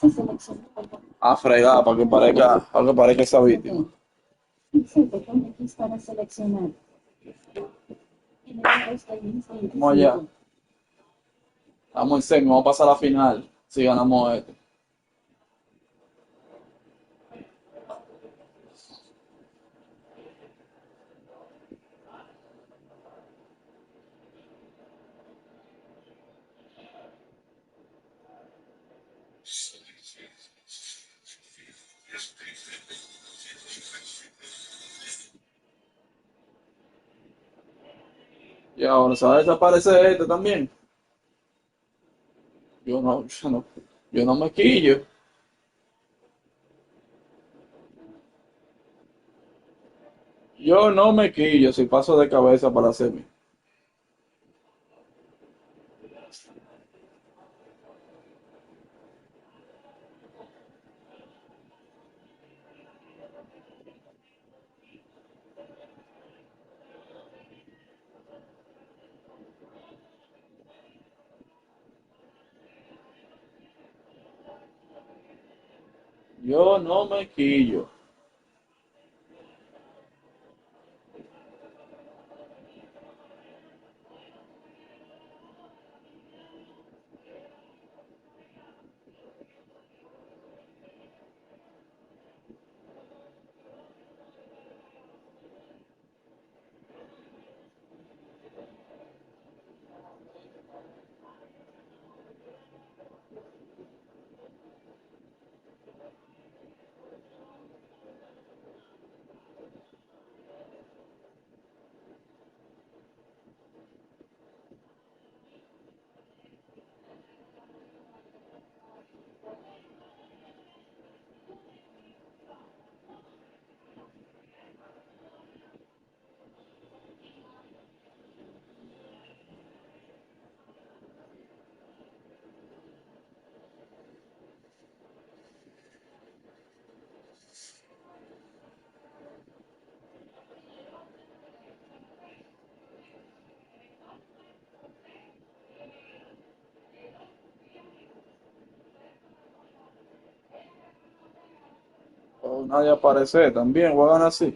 Se selecciona A fregar para que parezca esa víctima. inserte con X para seleccionar. En el house timings 25. Vamos allá. Estamos en semi, vamos a pasar a la final. Si ganamos esto. Y ahora se va a desaparecer este también. Yo no me quillo. Yo no me quillo si paso de cabeza para la semi. Yo no me quillo. Oh, nadie aparece también, voy a ganar así.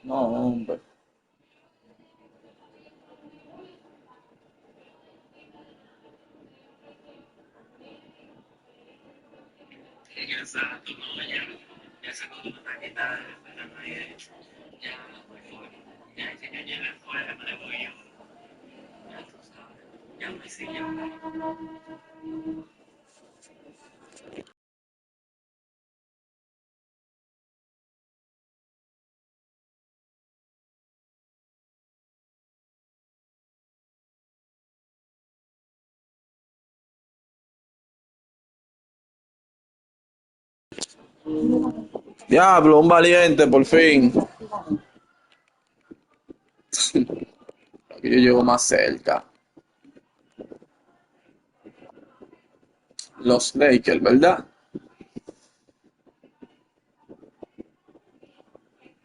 No, hombre. Exacto, no, ya sacó tu taquita, ya muy fuerte. Ya, si yo llego fuera, me voy yo. Ya tú sabes, ya me sigue. Diablo, un valiente, por fin. Aquí yo llego más cerca. Los Lakers, ¿verdad?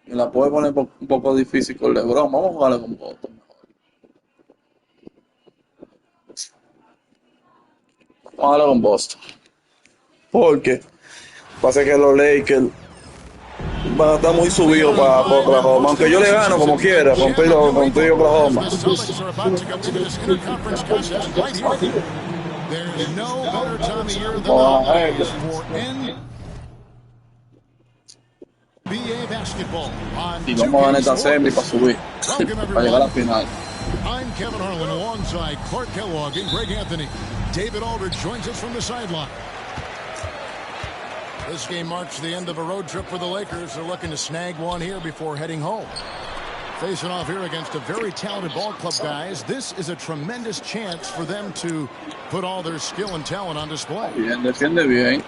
Me la puede poner un poco difícil con LeBron. Vamos a jugarle con Boston. Vamos a jugarle con Boston. Porque pasa que los Lakers van a estar muy subidos para Oklahoma. Aunque yo le gano como quiera, contigo Oklahoma. Y vamos a ganar esta semi para subir, para llegar a la final. I'm Kevin Harlan alongside Clark Kellogg and Greg Anthony. David Aldridge joins us from the sideline. This game marks the end of a road trip for the Lakers. They're looking to snag one here before heading home. Facing off here against a very talented ball club, guys. This is a tremendous chance for them to put all their skill and talent on display. Bien, defiende bien.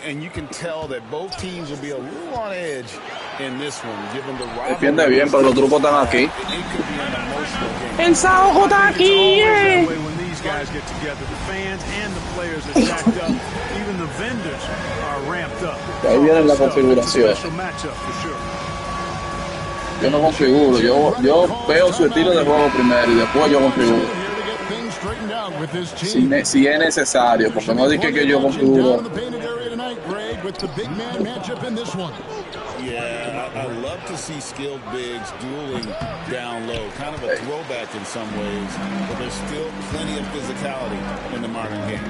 And you can tell that both teams will be a little on edge in this one, given the rivalry. Defiende bien, pero los trucos están aquí. El Saojo está aquí, When these guys get together, the fans and the players are jacked up. Even the vendors are ramped up. Ahí viene la configuración. Yo no configuro, yo veo su estilo de juego primero y después yo configuro. with this team. Si es necesario, porque no dije que yo con figura. Down in the painted area tonight, Greg, with the big man matchup in this one. Yeah, I love to see skilled bigs dueling down low. Kind of a throwback in some ways, but there's still plenty of physicality in the modern game.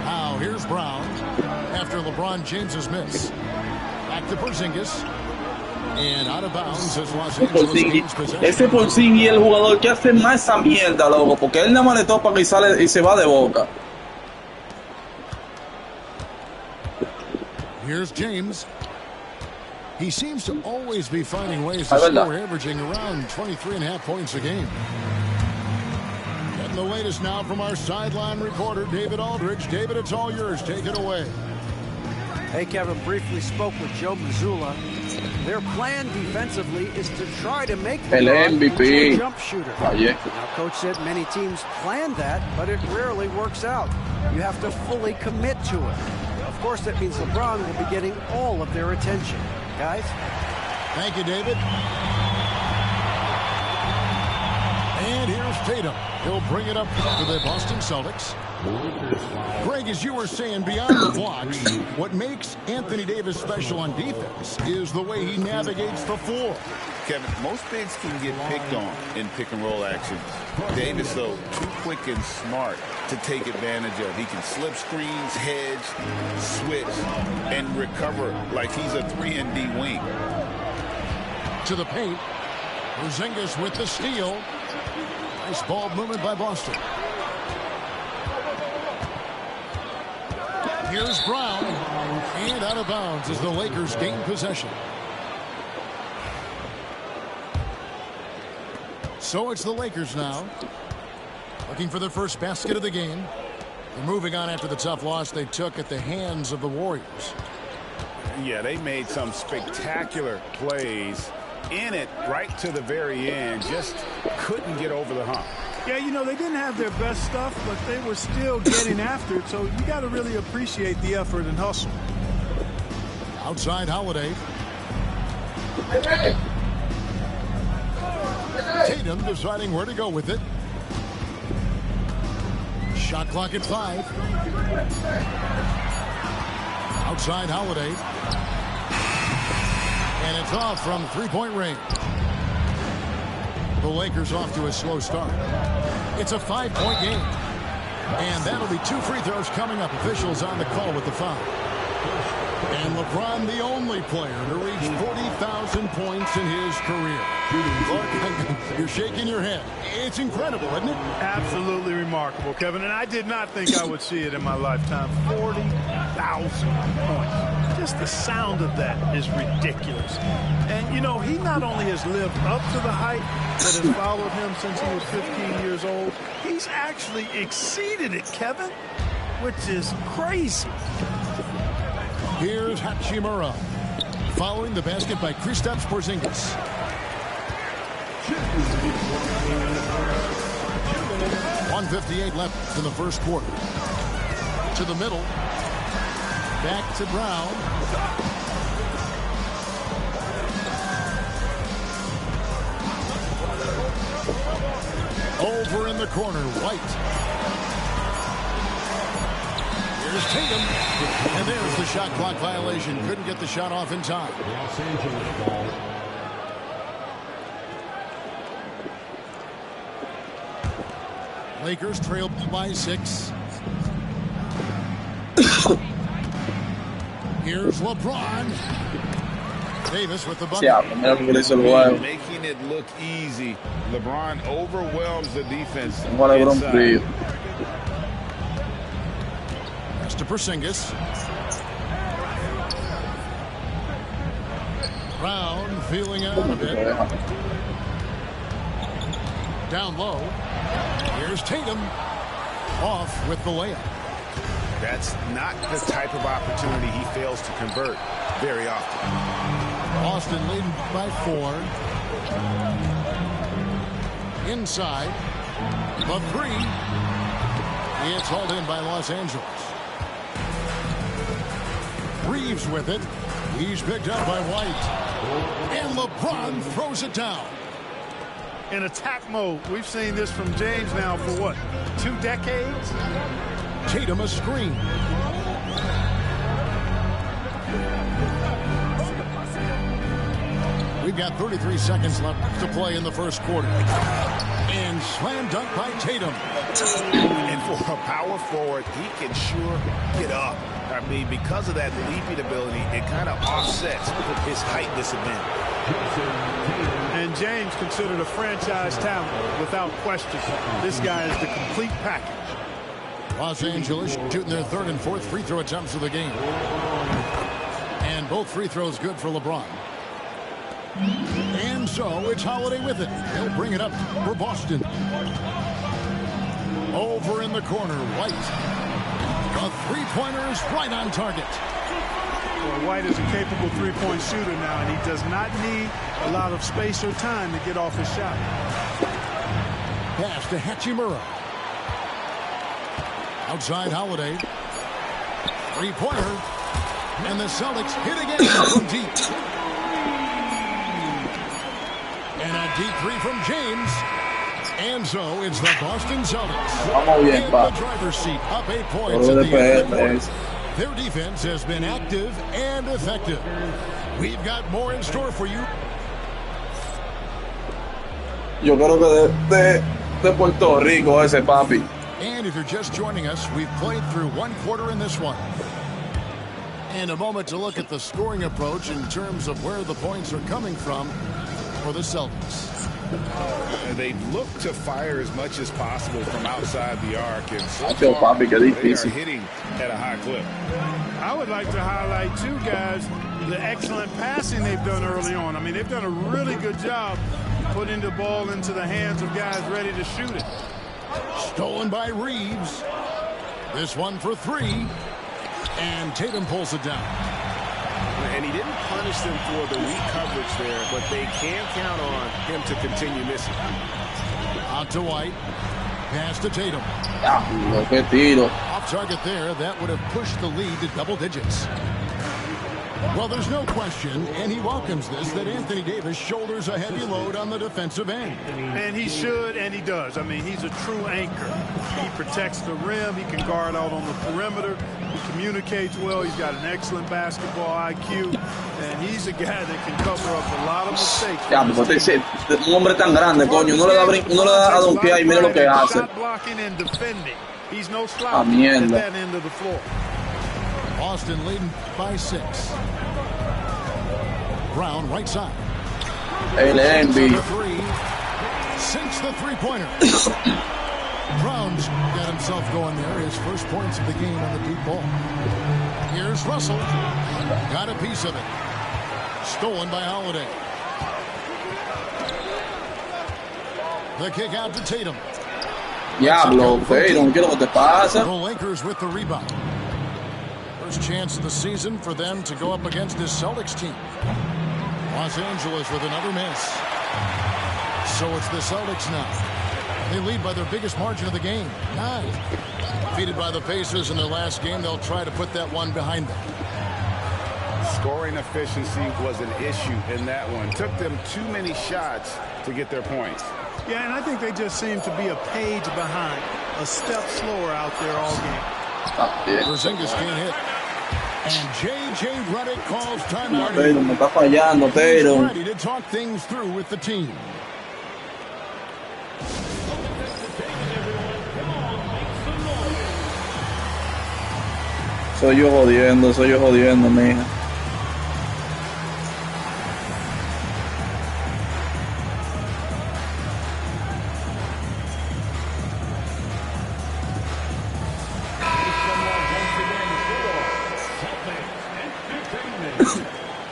Now, here's Brown after LeBron James's miss. Back to Porzingis. And out of bounds as Los Angeles gains possession. Ese Porzingis es el jugador que hace más esa mierda, loco, porque él nada más le topa y sale y se va de boca. Here's James. He seems to always be finding ways to score, averaging around 23.5 points a game. Getting the latest now from our sideline reporter, David Aldridge. David, it's all yours. Take it away. Hey, Kevin, briefly spoke with Joe Mazzulla. Their plan defensively is to try to make the MVP a jump shooter. Now, Coach said many teams plan that, but it rarely works out. You have to fully commit to it. Of course, that means LeBron will be getting all of their attention. Guys? Thank you, David. And here's Tatum. He'll bring it up to the Boston Celtics. Greg, as you were saying, beyond the blocks, what makes Anthony Davis special on defense is the way he navigates the floor. Kevin, most bigs can get picked on in pick-and-roll actions. Davis, though, too quick and smart to take advantage of. He can slip screens, hedge, switch, and recover like he's a 3-and-D wing. To the paint. Porzingis with the steal. Nice ball movement by Boston. Here's Brown. And out of bounds as the Lakers gain possession. So it's the Lakers now, looking for their first basket of the game. They're moving on after the tough loss they took at the hands of the Warriors. Yeah, they made some spectacular plays in it right to the very end. Just couldn't get over the hump. Yeah, you know, they didn't have their best stuff, but they were still getting after it. So you got to really appreciate the effort and hustle. Outside Holiday. Tatum deciding where to go with it. Shot clock at 5. Outside Holiday. And it's off from three-point range. The Lakers off to a slow start. It's a 5-point game. And that'll be 2 free throws coming up. Officials on the call with the foul. And LeBron, the only player to reach 40,000 points in his career. Look, you're shaking your head. It's incredible, isn't it? Absolutely remarkable, Kevin. And I did not think I would see it in my lifetime. 40,000 points. Just the sound of that is ridiculous. And, you know, he not only has lived up to the hype that has followed him since he was 15 years old, he's actually exceeded it, Kevin, which is crazy. Here's Hachimura, following the basket by Kristaps Porzingis. .158 left in the first quarter. To the middle. Back to Brown. Over in the corner, White. Here's Tatum. And there's the shot clock violation. Couldn't get the shot off in time. Los Angeles ball. Lakers trail by 6. Here's LeBron. Davis with the bucket. Making it look easy. LeBron overwhelms the defense. Pass to Porzingis. Brown feeling out a bit. Down low. Here's Tatum. Off with the layup. That's not the type of opportunity he fails to convert very often. Boston leading by 4. Inside. The 3. It's hauled in by Los Angeles. Reeves with it. He's picked up by White. And LeBron throws it down. in attack mode. We've seen this from James now for what, 2 decades? Tatum a screen. We've got 33 seconds left to play in the first quarter. And slam dunk by Tatum. And for a power forward, he can sure get up. I mean, because of that leaping ability, it kind of offsets his height disadvantage. And James considered a franchise talent without question. This guy is the complete package. Los Angeles shooting their 3rd and 4th free throw attempts of the game. And both free throws good for LeBron. And so it's Holiday with it. He'll bring it up for Boston. Over in the corner, White. The three-pointer is right on target. Well, White is a capable three-point shooter now, and he does not need a lot of space or time to get off his shot. Pass to Hachimura. Outside Holiday. Three-pointer. And the Celtics hit again from deep. And a deep three from James. And so it's the Boston Celtics in the driver's seat, up 8 points in the third quarter. Their defense has been active and effective. We've got more in store for you. Yo creo que de Puerto Rico ese papi. And if you're just joining us, we've played through 1 quarter in this one. And a moment to look at the scoring approach in terms of where the points are coming from for the Celtics. And they look to fire as much as possible from outside the arc. And so far, they are hitting at a high clip. I would like to highlight, too, guys, the excellent passing they've done early on. I mean, they've done a really good job putting the ball into the hands of guys ready to shoot it. Stolen by Reeves. This one for 3. And Tatum pulls it down. And he didn't punish them for the weak coverage there, but they can count on him to continue missing. Out to White. Pass to Tatum. Off target there. That would have pushed the lead to double digits. Well, there's no question, and he welcomes this, that Anthony Davis shoulders a heavy load on the defensive end. And he should, and he does. I mean, he's a true anchor. He protects the rim. He can guard out on the perimeter. He communicates well. He's got an excellent basketball IQ. And he's a guy that can cover up a lot of mistakes. Ya, un hombre tan grande, coño. Uno le da a donkear y mira lo que hace. Shot blocking and defending. He's no slouch at that end of the floor. Boston leading by 6. Brown right side. El Envy. Sinks the three-pointer. Brown's got himself going there. His first points of the game on the deep ball. Here's Russell. Got a piece of it. Stolen by Holiday. The kick out to Tatum. Diablo, Tatum, ¿qué es lo que te pasa? The Lakers with the rebound. First chance of the season for them to go up against this Celtics team. Los Angeles with another miss. So it's the Celtics now. They lead by their biggest margin of the game, 9. Defeated by the Pacers in their last game, they'll try to put that one behind them. Scoring efficiency was an issue in that one. Took them too many shots to get their points. Yeah, and I think they just seem to be a page behind, a step slower out there all game. Porzingis can't hit. And J.J. Redick calls timeout. Tatum, me está fallando, Tatum. Ready to talk things through with the team. Soy yo jodiendo, mija.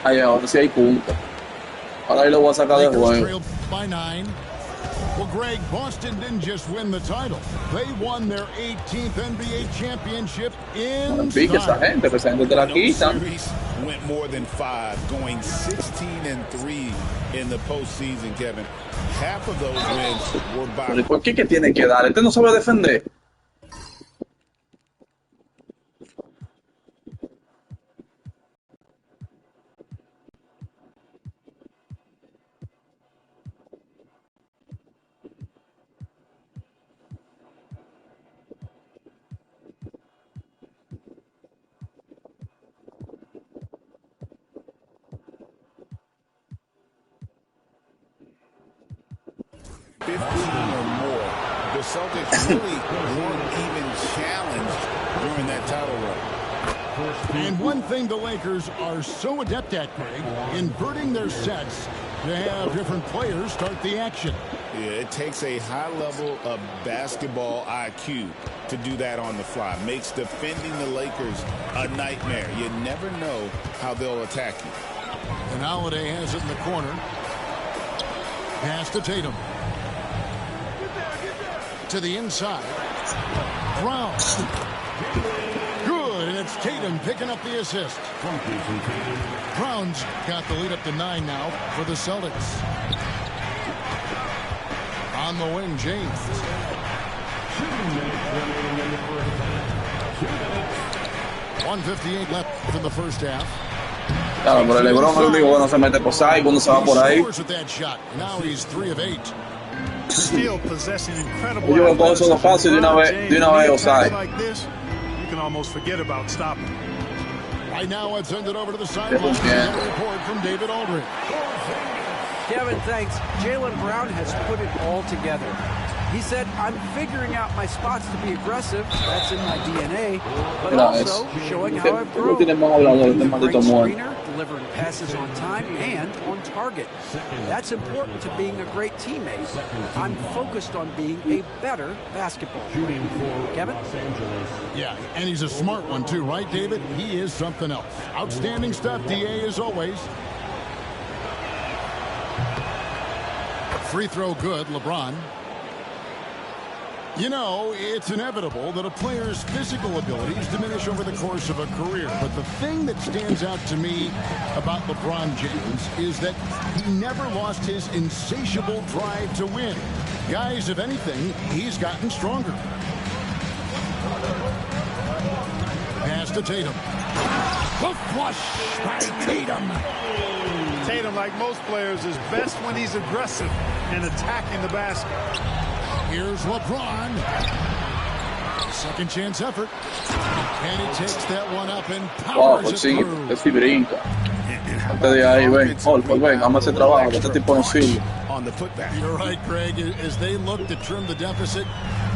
Ay, ahora sí hay puntos. Ahora ahí lo voy a sacar de juego. By 9. Well, Greg, Boston didn't just win the title. They won their 18th NBA championship in Pique esa gente, que esa gente te la quitan. Went more than 5, going 16-3 in the postseason, Kevin. Half of those wins were by. Pero ¿por qué tiene que dar? Este no sabe defender. 15 or more, the Celtics really weren't even challenged during that title run. And one thing the Lakers are so adept at, Greg, inverting their sets to have different players start the action. Yeah, it takes a high level of basketball IQ to do that on the fly. Makes defending the Lakers a nightmare. You never know how they'll attack you. And Holiday has it in the corner. Pass to Tatum. To the inside. Brown. Good, and it's Tatum picking up the assist. Brown's got the lead up to 9 now for the Celtics. On the wing, James. 1:58 left in the first half. Claro, pero el LeBron es el único que no se mete cosas y cuando se va por ahí. Now he's 3 of 8. Still possessing incredible. Ellos con todo eso fácil de una vez Osai. Like this, you can almost forget about stopping. Right now, it's send it over to the sideline. A report from David Aldridge. Kevin, thanks. Jaylen Brown has put it all together. He said, I'm figuring out my spots to be aggressive. That's in my DNA. But also showing how I've grown. Great screener, delivering passes on time and on target. That's important to being a great teammate. I'm focused on being a better basketball player. Kevin? Yeah, and he's a smart one too, right, David? He is something else. Outstanding stuff, DA, as always. Free throw good, LeBron. You know, it's inevitable that a player's physical abilities diminish over the course of a career. But the thing that stands out to me about LeBron James is that he never lost his insatiable drive to win. Guys, if anything, he's gotten stronger. Pass to Tatum. The flush by Tatum. Tatum, like most players, is best when he's aggressive and attacking the basket. Here's LeBron. Second chance effort. And he takes that one up and powers it through. Es que brinca. Antes de ahí, ven. Ven, vamos a hacer trabajo. Este tipo no sirve. You're right, Greg. As they look to trim the deficit,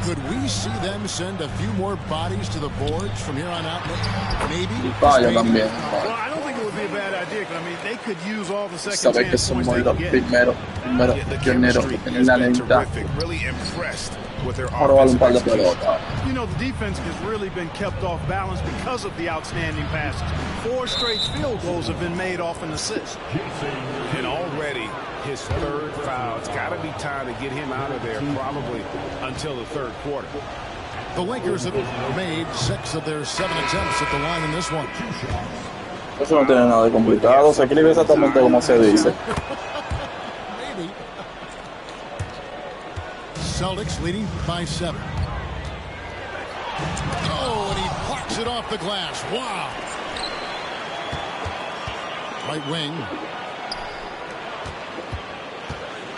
could we see them send a few more bodies to the boards from here on out? Maybe. Well, I don't think it would be a bad idea, because I mean, they could use all the second Sabes que chance somos points los they can get. pioneros en la lenta. Really impressed with their Ahora un par de pelotas. You know, the defense has really been kept off balance because of the outstanding passes. 4 straight field goals have been made off an assist. And already his third foul. It's got to be time to get him out of there probably until the third quarter. The Lakers have made 6 of their 7 attempts at the line in this one. Eso no tiene nada de complicado. Se escribe exactamente como se dice. Maybe. Celtics leading by 7. Oh, and he blocks it off the glass. Wow. Right wing.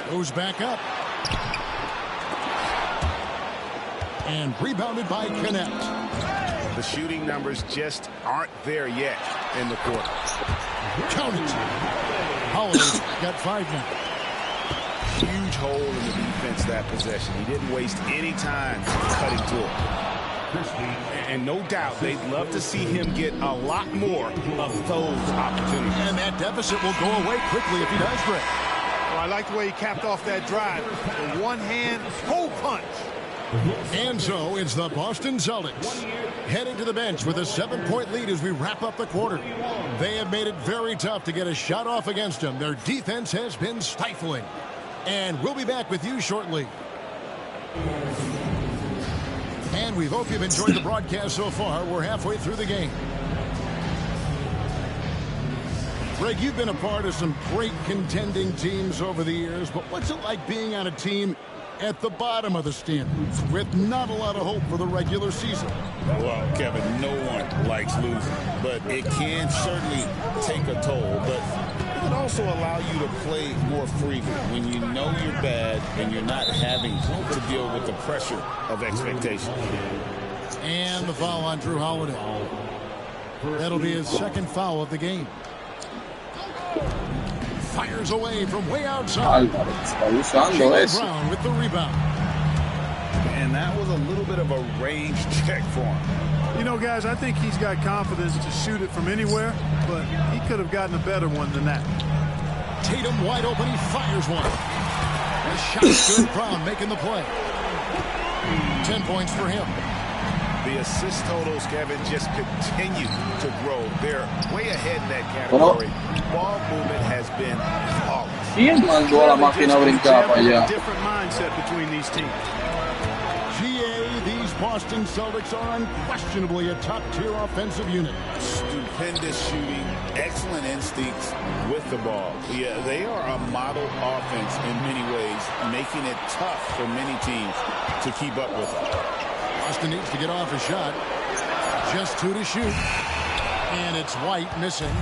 Goes back up. And rebounded by Connect. The shooting numbers just aren't there yet in the quarter. Count it. Holiday's got 5 now. Huge hole in the defense that possession. He didn't waste any time cutting to it. And no doubt they'd love to see him get a lot more of those opportunities. And that deficit will go away quickly if he does, Greg. Well, I like the way he capped off that drive. The one-hand hole punch. And so it's the Boston Celtics heading to the bench with a 7-point lead as we wrap up the quarter. They have made it very tough to get a shot off against them. Their defense has been stifling. And we'll be back with you shortly. And we hope you've enjoyed the broadcast so far. We're halfway through the game. Greg, you've been a part of some great contending teams over the years, but what's it like being on a team at the bottom of the standings with not a lot of hope for the regular season? Well, Kevin, no one likes losing, but it can certainly take a toll. But it can also allow you to play more freely when you know you're bad and you're not having to deal with the pressure of expectation. And the foul on Drew Holiday. That'll be his second foul of the game. Fires away from way outside. Jalen Brown with the rebound. And that was a little bit of a range check for him. You know, guys, I think he's got confidence to shoot it from anywhere, but he could have gotten a better one than that. Tatum wide open. He fires one. The shot's good. Brown making the play. 10 points for him. The assist totals, Kevin, just continue to grow. They're way ahead in that category. Ball movement has been flawless. ¿Quién mandó a la máquina a brincar para allá? Different mindset between these teams. GA, these Boston Celtics are unquestionably a top-tier offensive unit. Stupendous shooting, excellent instincts with the ball. Yeah, they are a model offense in many ways, making it tough for many teams to keep up with them. Boston needs to get off a shot. Just 2 to shoot. And it's White missing.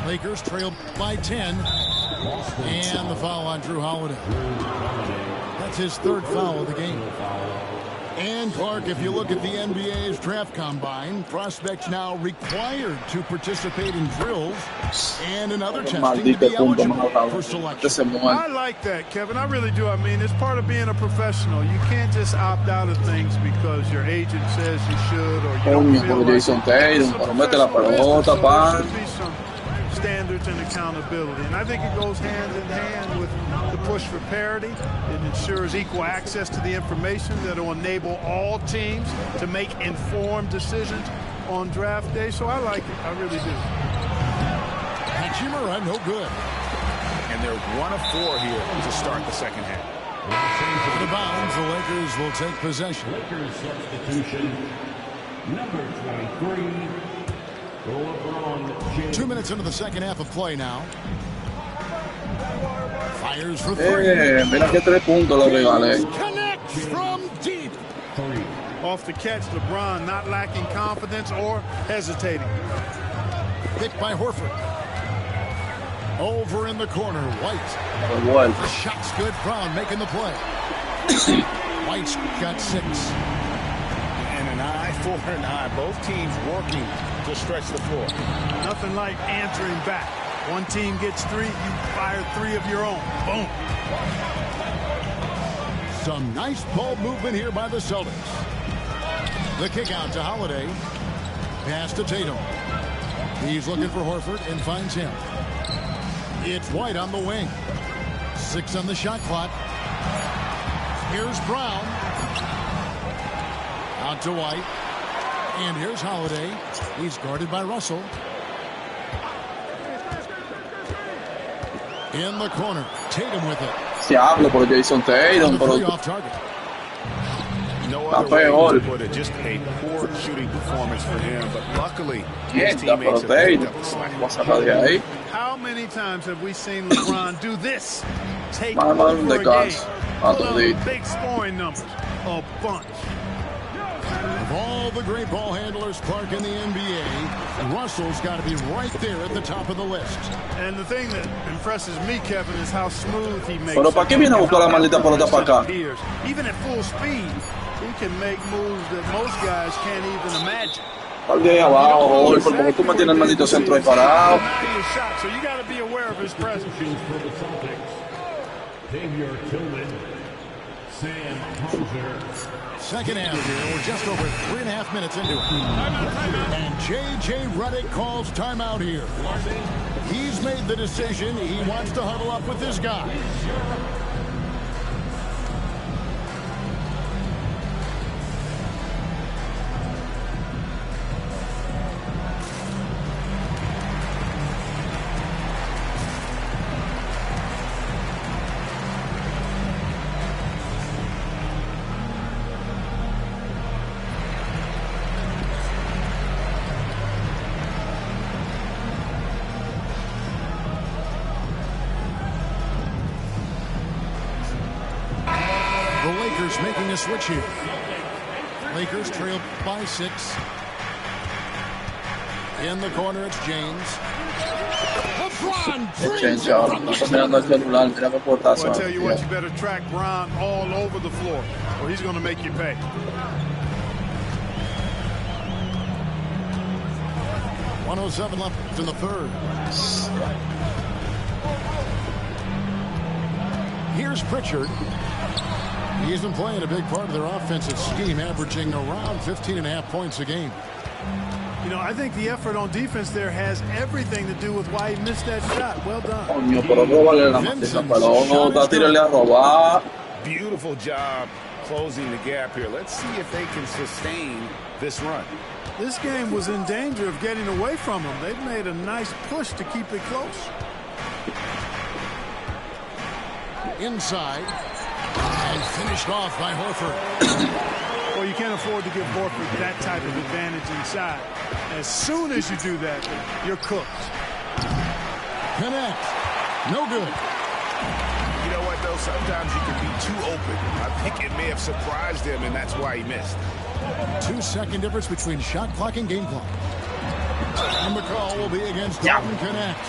Lakers trail by 10. And the foul on Drew Holiday. That's his 3rd foul of the game. And Clark, if you look at the NBA's draft combine, prospects now required to participate in drills and in other testing to be eligible for selection. I like that, Kevin. I really do. I mean, it's part of being a professional. You can't just opt out of things because your agent says you should or you don't feel like Jason Tatum, para mete la pelota, pan. Standards and accountability, and I think it goes hand in hand with the push for parity. It ensures equal access to the information that will enable all teams to make informed decisions on draft day. So I like it. I really do. Hachimura, no good. And they're 1 of 4 here to start the second half. Out of bounds, the Lakers will take possession. Lakers substitution, number 23. 2 minutes into the second half of play now. Fires for 3. Mira que 3 puntos le regalé. Connects from deep. Off the catch, LeBron not lacking confidence or hesitating. Picked by Horford. Over in the corner, White. The shot's good. Brown making the play. White's got 6. And an eye for an eye. Both teams working to stretch the floor. Nothing like answering back. One team gets 3, you fire 3 of your own. Boom. Some nice ball movement here by the Celtics. The kick out to Holiday. Pass to Tatum. He's looking for Horford and finds him. It's White on the wing. 6 on the shot clock. Here's Brown. Out to White. And here's Holiday. He's guarded by Russell. In the corner. Tatum with it. Se habla por Jason Tatum, pero No other way to put it. Just a poor shooting performance for him. But luckily, his teammates have picked up the slack. How many times have we seen LeBron do this? Take over a game. Pull out big scoring numbers. A bunch. Of all the great ball handlers, Clark, in the NBA, Russell's got to be right there at the top of the list. And the thing that impresses me, Kevin, is how smooth he makes Pero ¿para qué viene a buscar la maldita pelota para acá? Even at full speed, he can make moves that most guys can't even imagine. Al de ahí abajo, porque tú mantienes el maldito centro ahí parado. So you got to be aware of his presence. Second half here. We're just over 3.5 minutes into it. And J.J. Redick calls timeout here. He's made the decision. He wants to huddle up with his guys. Making a switch here. Lakers trail by 6. In the corner, it's James. I tell you what, you better track Brown all over the floor, or he's going to make you pay. 1:07 left in the third. Here's Pritchard. He's been playing a big part of their offensive scheme, averaging around 15.5 points a game. You know, I think the effort on defense there has everything to do with why he missed that shot. Well done. Coño, pero robarle la maldita pelota, tírale a robar. Beautiful job closing the gap here. Let's see if they can sustain this run. This game was in danger of getting away from them. They've made a nice push to keep it close. Inside. And finished off by Horford. Well, you can't afford to give Horford that type of advantage inside. As soon as you do that, you're cooked. Connect. No good. You know what, though? Sometimes you can be too open. I think it may have surprised him, and that's why he missed. 2-second difference between shot clock and game clock. And the call will be against Dalton Connect.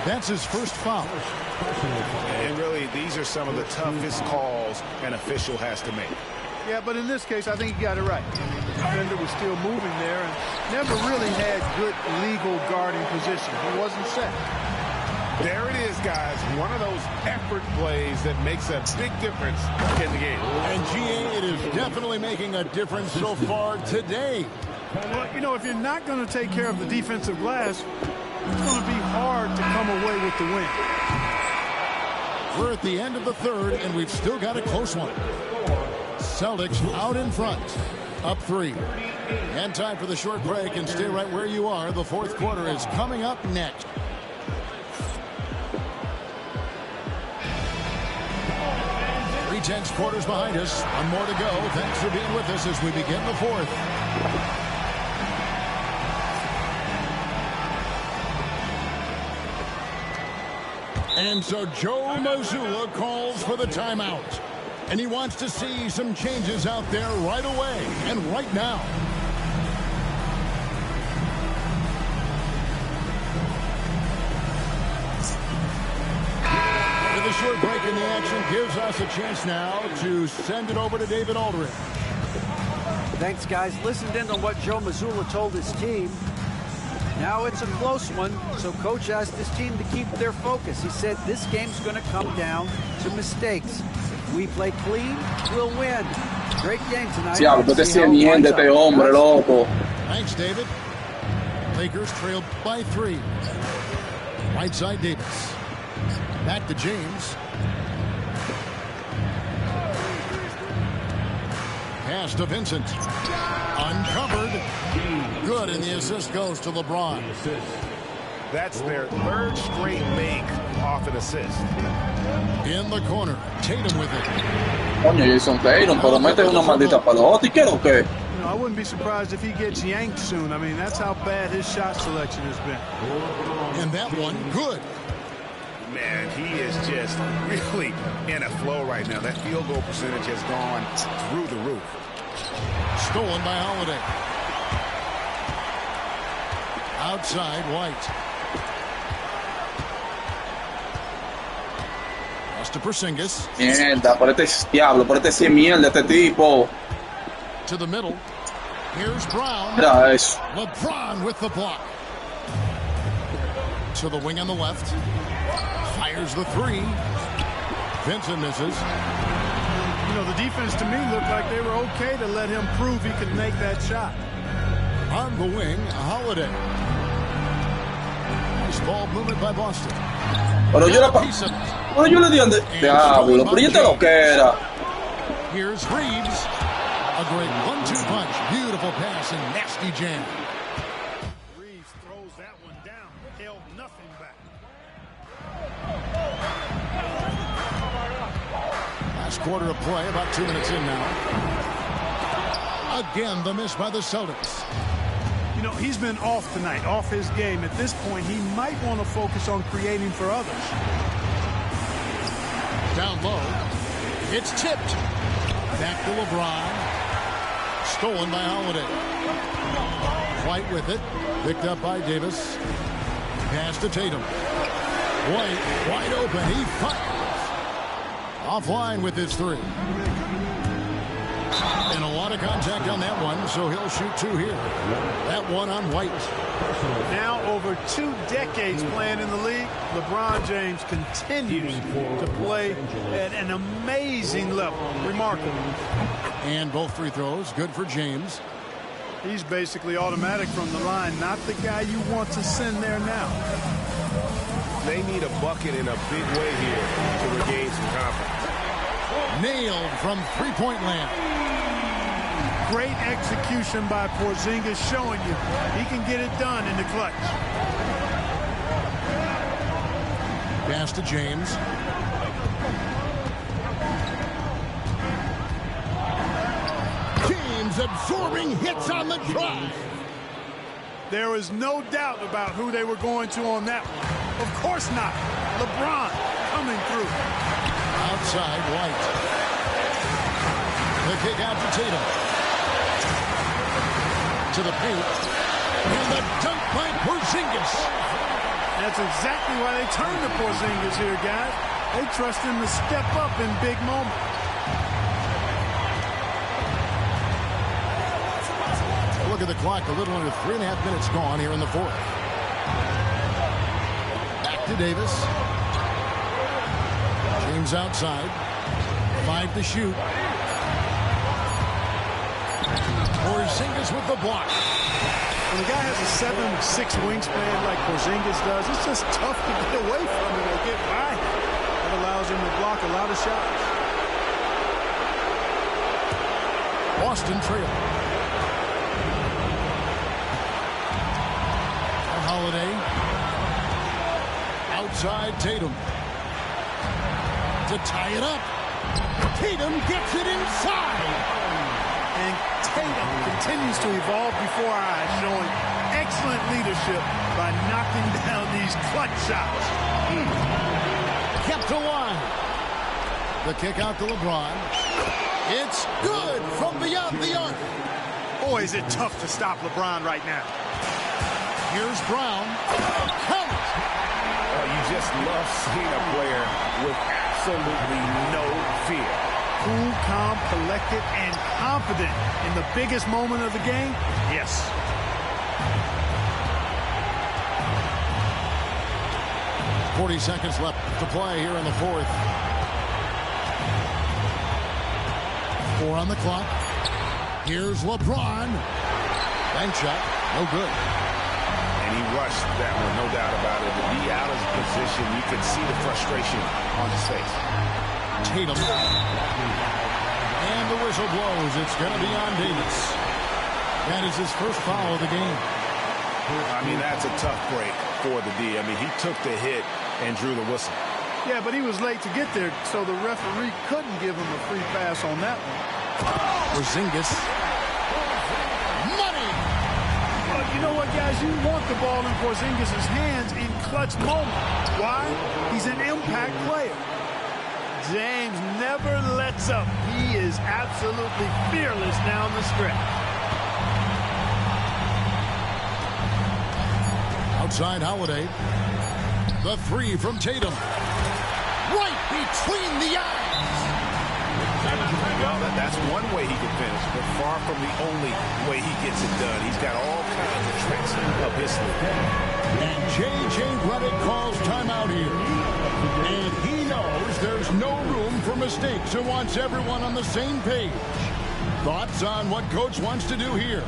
That's his first foul. And really, these are some of the toughest calls an official has to make. Yeah, but in this case, I think he got it right. I mean, the defender was still moving there and never really had good legal guarding position. He wasn't set. There it is, guys. One of those effort plays that makes a big difference in the game. And GA, it is definitely making a difference so far today. Well, you know, if you're not going to take care of the defensive glass, it's going to be hard to come away with the win. We're at the end of the third, and we've still got a close one. Celtics out in front, up 3. And time for the short break, and stay right where you are. The fourth quarter is coming up next. 3/10 quarters behind us. One more to go. Thanks for being with us as we begin the fourth. And so Joe Mazzulla calls for the timeout. And he wants to see some changes out there right away and right now. With a short break in the action gives us a chance now to send it over to David Aldridge. Thanks, guys. Listened in on what Joe Mazzulla told his team. Now it's a close one, so Coach asked his team to keep their focus. He said this game's going to come down to mistakes. If we play clean, we'll win. Great game tonight. Hombre, loco. Thanks, David. Lakers trail by 3. Right side Davis. Back to James. Pass to Vincent. Uncovered. Good, and the assist goes to LeBron. That's their third straight make off an assist. In the corner, Tatum with it. Coño, Jason Tatum, pero mete una maldita pelota. ¿Y qué es lo que? You know, I wouldn't be surprised if he gets yanked soon. I mean, that's how bad his shot selection has been. And that one, good. Man, he is just really in a flow right now. That field goal percentage has gone through the roof. Stolen by Holiday. Outside, White. Pass to Porzingis. Mierda, por este diablo, por este 100 mierda, este tipo. To the middle. Here's Brown. Mira eso. LeBron with the block. To the wing on the left. Fires the 3. Vincent misses. You know, the defense to me looked like they were okay to let him prove he could make that shot. On the wing, Holiday. Nice ball movement by Boston. Pero yo le di donde. Diablo, pero yo te lo que era. Here's Reeves. A great 1-2 punch. Beautiful pass and nasty jam. Reeves throws that one down. Held nothing back. Last quarter of play, about 2 minutes in now. Again, the miss by the Celtics. You know, he's been off tonight, off his game. At this point, he might want to focus on creating for others. Down low. It's tipped. Back to LeBron. Stolen by Holiday. White with it. Picked up by Davis. Pass to Tatum. White wide open. He fires. Offline with his 3. And a lot of of contact on that one, so he'll shoot 2 here. That one on White. Now over 2 decades playing in the league, LeBron James continues to play at an amazing level. Remarkable. And both free throws, good for James. He's basically automatic from the line, not the guy you want to send there now. They need a bucket in a big way here to regain some confidence. Nailed from three-point land. Great execution by Porzingis, showing you he can get it done in the clutch. Pass to James. James absorbing hits on the drive. There was no doubt about who they were going to on that one. Of course not. LeBron coming through. Outside, White. The kick out to Tatum. To the paint. And the dunk by Porzingis. That's exactly why they turned to Porzingis here, guys. They trust him to step up in big moments. Look at the clock. A little under 3.5 minutes gone here in the fourth. Back to Davis. James outside. 5 to shoot. Porzingis with the block. When a guy has a 7'6" wingspan like Porzingis does, it's just tough to get away from him or get by him. That allows him to block a lot of shots. Boston trail. Holiday. Outside Tatum. To tie it up. Tatum gets it inside. And Tatum continues to evolve before our eyes, showing excellent leadership by knocking down these clutch shots. Kept alive. The kick out to LeBron. It's good from beyond the arc. Boy, is it tough to stop LeBron right now. Here's Brown. Count. You just love seeing a player with absolutely no fear. Cool, calm, collected, and confident in the biggest moment of the game? Yes. .40 seconds left to play here in the fourth. 4 on the clock. Here's LeBron. Bank shot. No good. And he rushed that one, no doubt about it. To be out of position, you can see the frustration on his face. Tatum. And the whistle blows. It's going to be on Davis. That is his first foul of the game. I mean, that's a tough break for the D. I mean, he took the hit and drew the whistle. Yeah, but he was late to get there, so the referee couldn't give him a free pass on that one. Porzingis. Money! Well, you know what, guys? You want the ball in Porzingis' hands in clutch moments. Why? He's an impact player. James never lets up. He is absolutely fearless down the stretch. Outside Holiday. The 3 from Tatum. Right between the eyes. Well, that's one way he can finish, but far from the only way he gets it done. He's got all kinds of tricks up his sleeve. And J.J. Redick calls timeout here. And he knows there's no room for mistakes and wants everyone on the same page. Thoughts on what Coach wants to do here?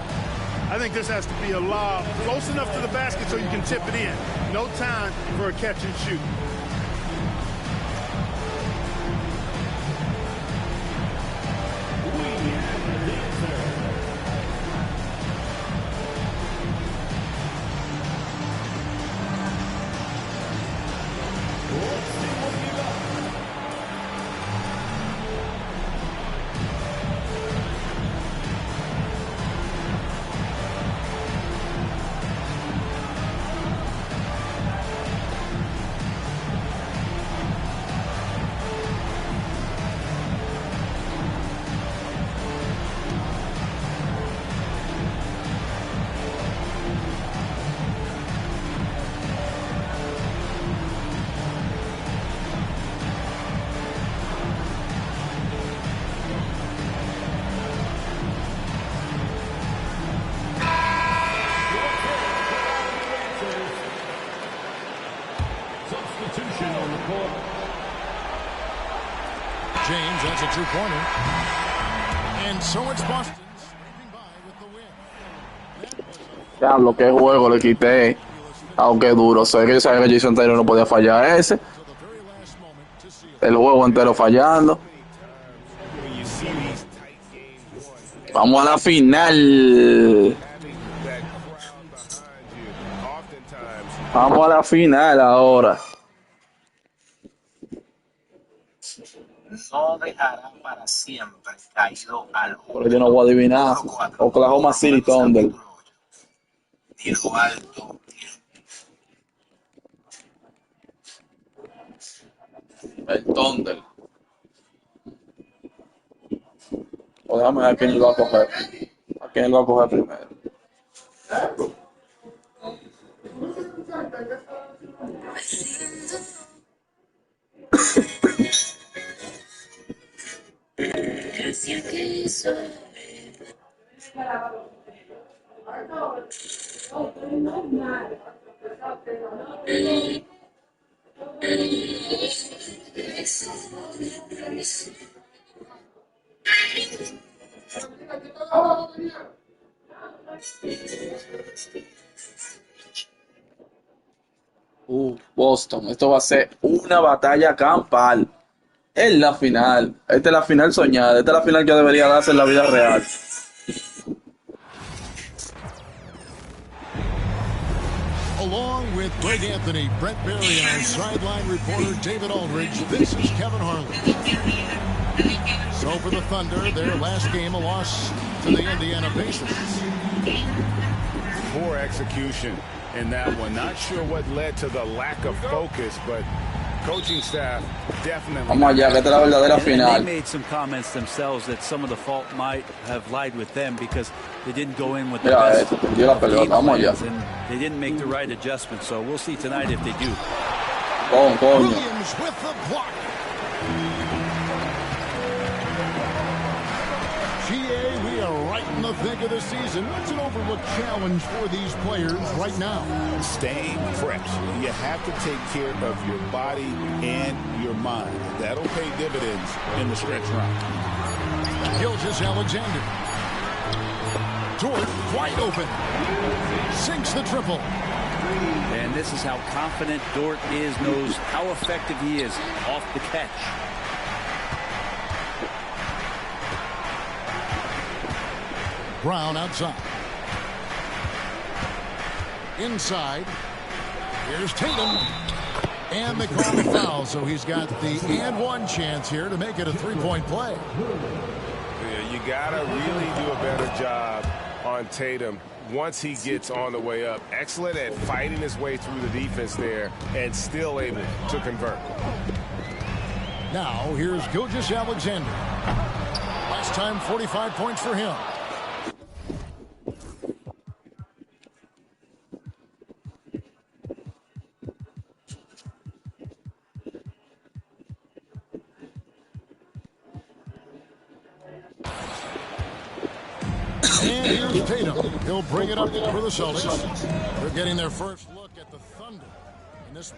I think this has to be a lob close enough to the basket so you can tip it in. No time for a catch and shoot. It's a two-pointer. And so it's Boston scraping by with the win. Diablo, qué juego le quité. Aunque duro. Sé que yo sabía que Jason Taylor no podía fallar ese. El juego entero fallando. Vamos a la final. Vamos a la final ahora. No dejará para siempre caído al Pero yo no voy a adivinar. Oklahoma City Thunder. ni lo alto. El Thunder. O déjame ver a quién lo va a coger. A quién lo va a coger primero. Boston. Esto va a ser una batalla campal. Es la final. Esta es la final soñada. Esta es la final que debería darse en la vida real. Along with Greg Anthony, Brent Berry, and our sideline reporter David Aldridge, this is Kevin Harlan. So for the Thunder, their last game, a loss to the Indiana Pacers. Poor execution in that one. Not sure what led to the lack of focus, but coaching staff definitely. Vamos allá, que esta es la verdadera final. They made some comments themselves that some of the fault might have lied with them because they didn't go in with the best game plans and they didn't make the right adjustments. So we'll see tonight if they do. Williams with the block. GA, we are right in the thick of the season. What's an overlooked challenge for these players right now? Staying fresh. You have to take care of your body and your mind. That'll pay dividends in the stretch run. Gilgeous-Alexander. Dort wide open. Sinks the triple. And this is how confident Dort is, knows how effective he is off the catch. Brown outside. Inside. Here's Tatum. And they call the foul, so he's got the and one chance here to make it a three-point play. Yeah, you got to really do a better job on Tatum once he gets on the way up. Excellent at fighting his way through the defense there and still able to convert. Now, here's Gilgeous-Alexander. Last time, 45 points for him. And here's Tatum. He'll bring it up for the Celtics. They're getting their first look at the Thunder in this.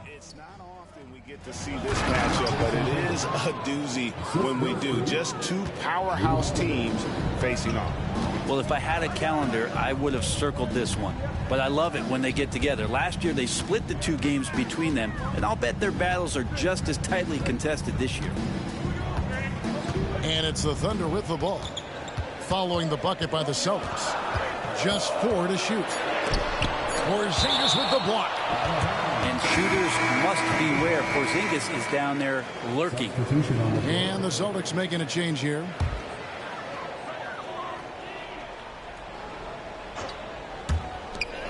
It's not often we get to see this matchup, but it is a doozy when we do. Just two powerhouse teams facing off. Well, if I had a calendar, I would have circled this one. But I love it when they get together. Last year, they split the two games between them, and I'll bet their battles are just as tightly contested this year. And it's the Thunder with the ball, following the bucket by the Celtics. Just 4 to shoot. Porzingis with the block. And shooters must beware. Porzingis is down there lurking. And the Celtics making a change here.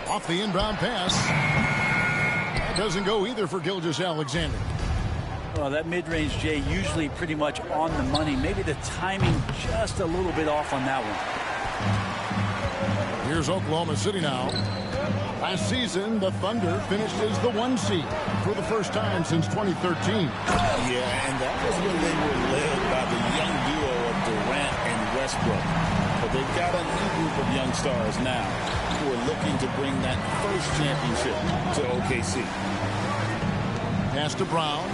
Off the inbound pass. That doesn't go either for Gilgeous-Alexander. Well, that mid-range, Jay, usually pretty much on the money. Maybe the timing just a little bit off on that one. Here's Oklahoma City now. Last season, the Thunder finished as the 1 seed for the first time since 2013. Yeah, and that was when they were led by the young duo of Durant and Westbrook. But they've got a new group of young stars now who are looking to bring that first championship to OKC. Pass to Brown.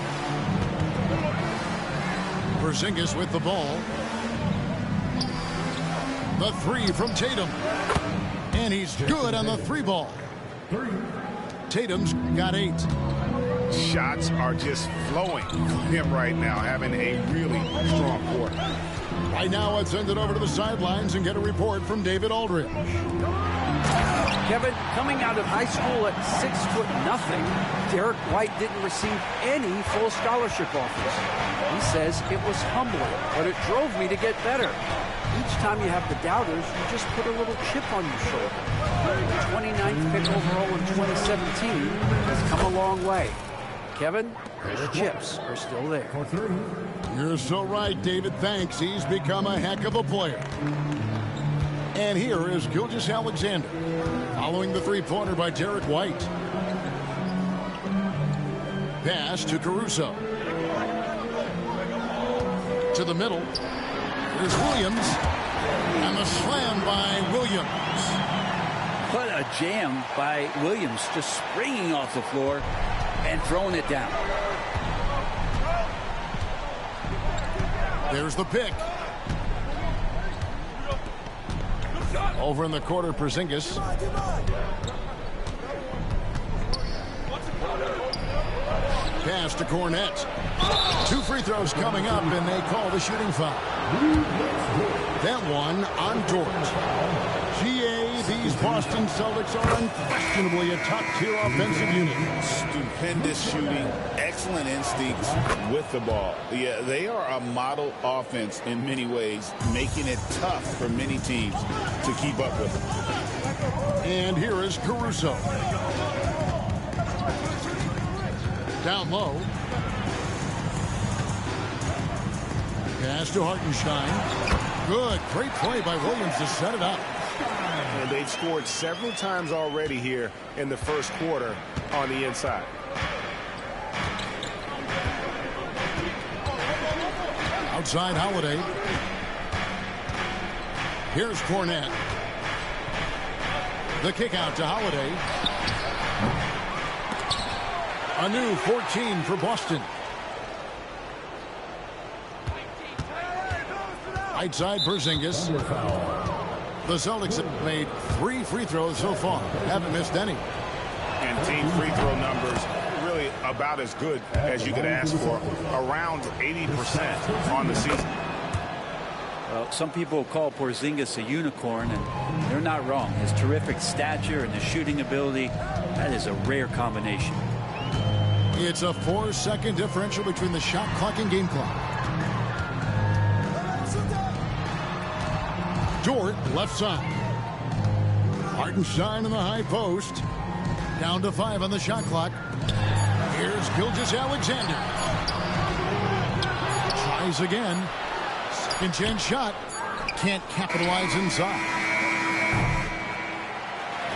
Porzingis with the ball. The three from Tatum. And he's good on the three ball. Tatum's got 8. Shots are just flowing from him right now, having a really strong quarter. Right now, let's send it over to the sidelines and get a report from David Aldridge. Kevin, coming out of high school at 6'0", Derek White didn't receive any full scholarship offers. He says it was humbling, but it drove me to get better. Each time you have the doubters, you just put a little chip on your shoulder. The 29th pick overall in 2017 has come a long way. Kevin, the chips are still there. You're so right, David. Thanks. He's become a heck of a player. And here is Gilgeous-Alexander, following the three-pointer by Derek White. Pass to Caruso. To the middle. Here's Williams. And the slam by Williams. What a jam by Williams, just springing off the floor and throwing it down. There's the pick. Over in the corner, Porzingis. Pass to Cornette. 2 free throws coming up, and they call the shooting foul. That one on Dort. These Boston Celtics are unquestionably a top-tier offensive unit. Stupendous shooting, excellent instincts with the ball. Yeah, they are a model offense in many ways, making it tough for many teams to keep up with them. And here is Caruso. Down low. Pass to Hartenstein. Good, great play by Williams to set it up. And they've scored several times already here in the first quarter on the inside. Outside Holiday. Here's Cornette. The kick out to Holiday. A new 14 for Boston. Right side Porzingis. The Celtics have made 3 free throws so far. Haven't missed any. And team free throw numbers really about as good as you could ask for. Around 80% on the season. Well, some people call Porzingis a unicorn, and they're not wrong. His terrific stature and his shooting ability, that is a rare combination. It's a 4-second differential between the shot clock and game clock. Dort, left side. Hartenstein in the high post. Down to 5 on the shot clock. Here's Gilgeous-Alexander. Tries again. Second chance shot. Can't capitalize inside.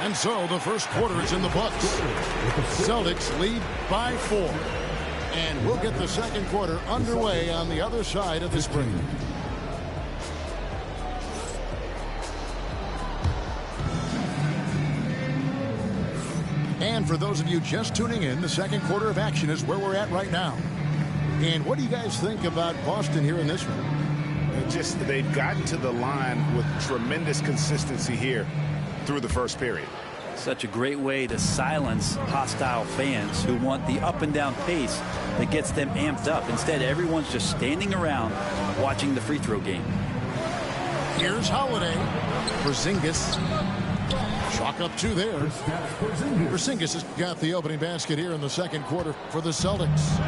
And so the first quarter is in the books. Celtics lead by 4. And we'll get the second quarter underway on the other side of this break. And for those of you just tuning in, the second quarter of action is where we're at right now. And what do you guys think about Boston here in this one? They've gotten to the line with tremendous consistency here through the first period. Such a great way to silence hostile fans who want the up and down pace that gets them amped up. Instead, everyone's just standing around watching the free throw game. Here's Holiday. Porzingis. Chalk up 2 there. Porzingis has got the opening basket here in the second quarter for the Celtics.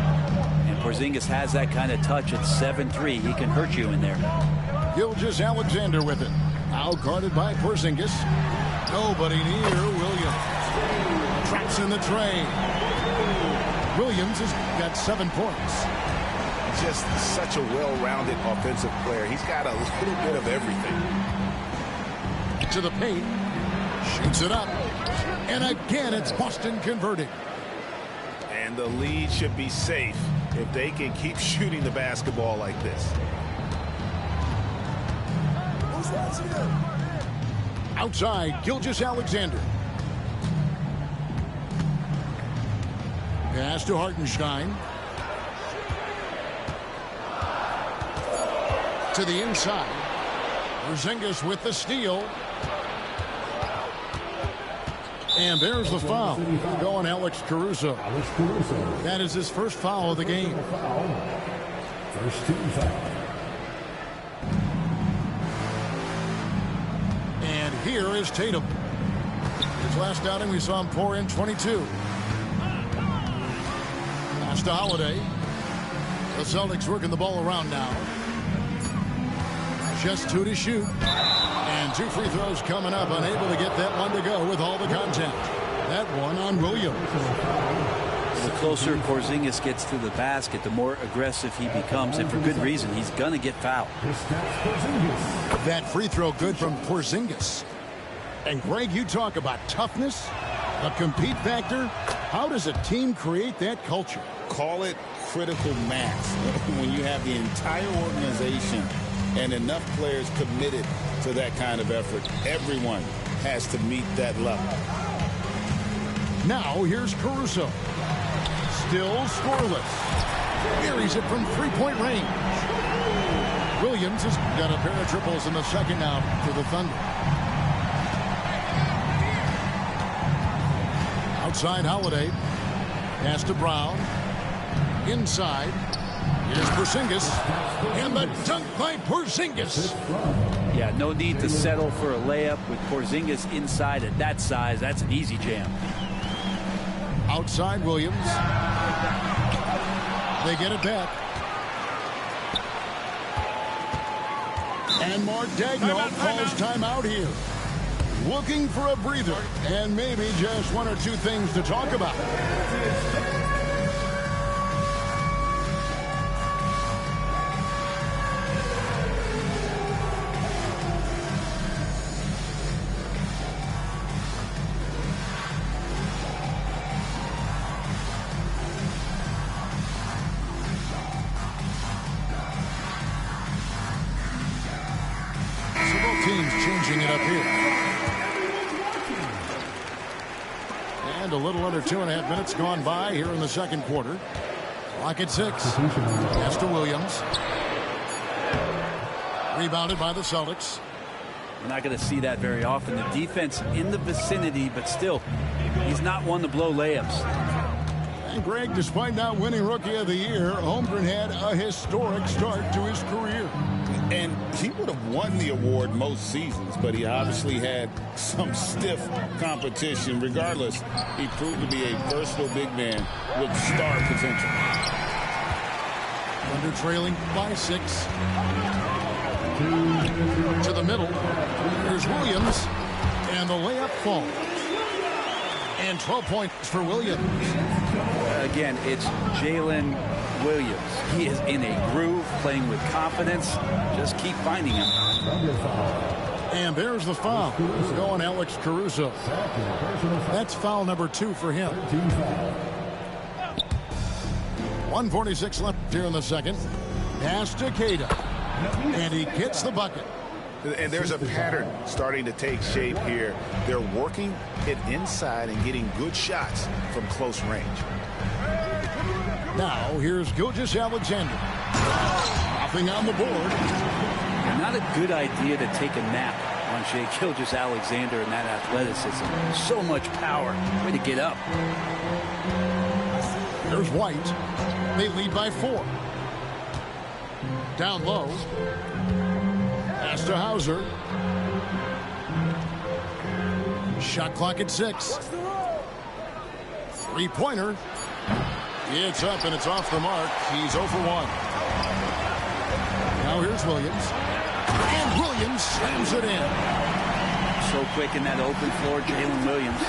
And Porzingis has that kind of touch at 7'3". He can hurt you in there. Gilgeous-Alexander with it. Now guarded by Porzingis. Nobody near Williams. Traps in the tray. Williams has got 7 points. Just such a well-rounded offensive player. He's got a little bit of everything. To the paint. Shoots it up. And again, it's Boston converting. And the lead should be safe if they can keep shooting the basketball like this. Outside, Gilgeous-Alexander. Pass to Hartenstein. To the inside. Porzingis with the steal. And there's the foul. Going Alex Caruso. That is his first foul of the game. First team foul. And here is Tatum. His last outing, we saw him pour in 22. Pass to Holiday. The Celtics working the ball around now. Just 2 to shoot. And 2 free throws coming up. Unable to get that one to go with all the contact. That one on Williams. The closer Porzingis gets to the basket, the more aggressive he becomes. And for good reason. He's going to get fouled. That free throw good from Porzingis. And Greg, you talk about toughness, a compete factor. How does a team create that culture? Call it critical mass. When you have the entire organization and enough players committed to that kind of effort, everyone has to meet that level. Now here's Caruso. Still scoreless. Buries it from three-point range. Williams has got a pair of triples in the second now for the Thunder. Outside Holiday. Pass to Brown. Inside. Here's Porzingis. And the dunk by Porzingis. Yeah, no need to settle for a layup with Porzingis inside at that size. That's an easy jam. Outside Williams. They get it back. And Mardagno calls timeout here. Looking for a breather and maybe just 1 or 2 things to talk about. Teams changing it up here. And a little under 2.5 minutes gone by here in the second quarter. Clock at 6. Pass to Williams. Rebounded by the Celtics. We're not going to see that very often. The defense in the vicinity, but still, he's not one to blow layups. And Greg, despite not winning Rookie of the Year, Holmgren had a historic start to his career. And he would have won the award most seasons, but he obviously had some stiff competition. Regardless, he proved to be a versatile big man with star potential. Under trailing by 6. To the middle. Here's Williams. And the layup falls. And 12 points for Williams. Again, it's Jalen Williams. He is in a groove, playing with confidence. Just keep finding him. And there's the foul. Going Alex Caruso. That's foul number 2 for him. 1:46 left here in the second. Pass to Queta. And he gets the bucket. And there's a pattern starting to take shape here. They're working it inside and getting good shots from close range. Now here's Gilgeous-Alexander. Nothing on the board. Not a good idea to take a nap on Shai Gilgeous-Alexander and that athleticism. So much power. Way to get up. There's White. They lead by 4. Down low. Pass to Hauser. Shot clock at 6. Three-pointer. It's up and it's off the mark. He's 0 for 1. Now here's Williams. And Williams slams it in. So quick in that open floor, Jalen Williams.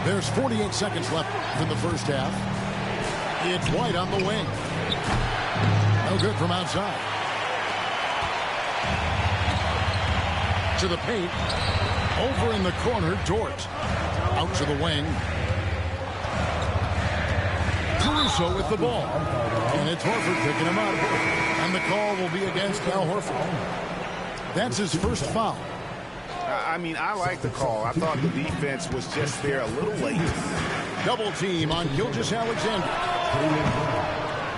There's 48 seconds left in the first half. It's White on the wing. No good from outside. To the paint. Over in the corner, Dort. Out to the wing. Caruso with the ball. And it's Horford picking him up. And the call will be against Al Horford. That's his first foul. I mean, I like the call. I thought the defense was just there a little late. Double team on Gilgeous-Alexander.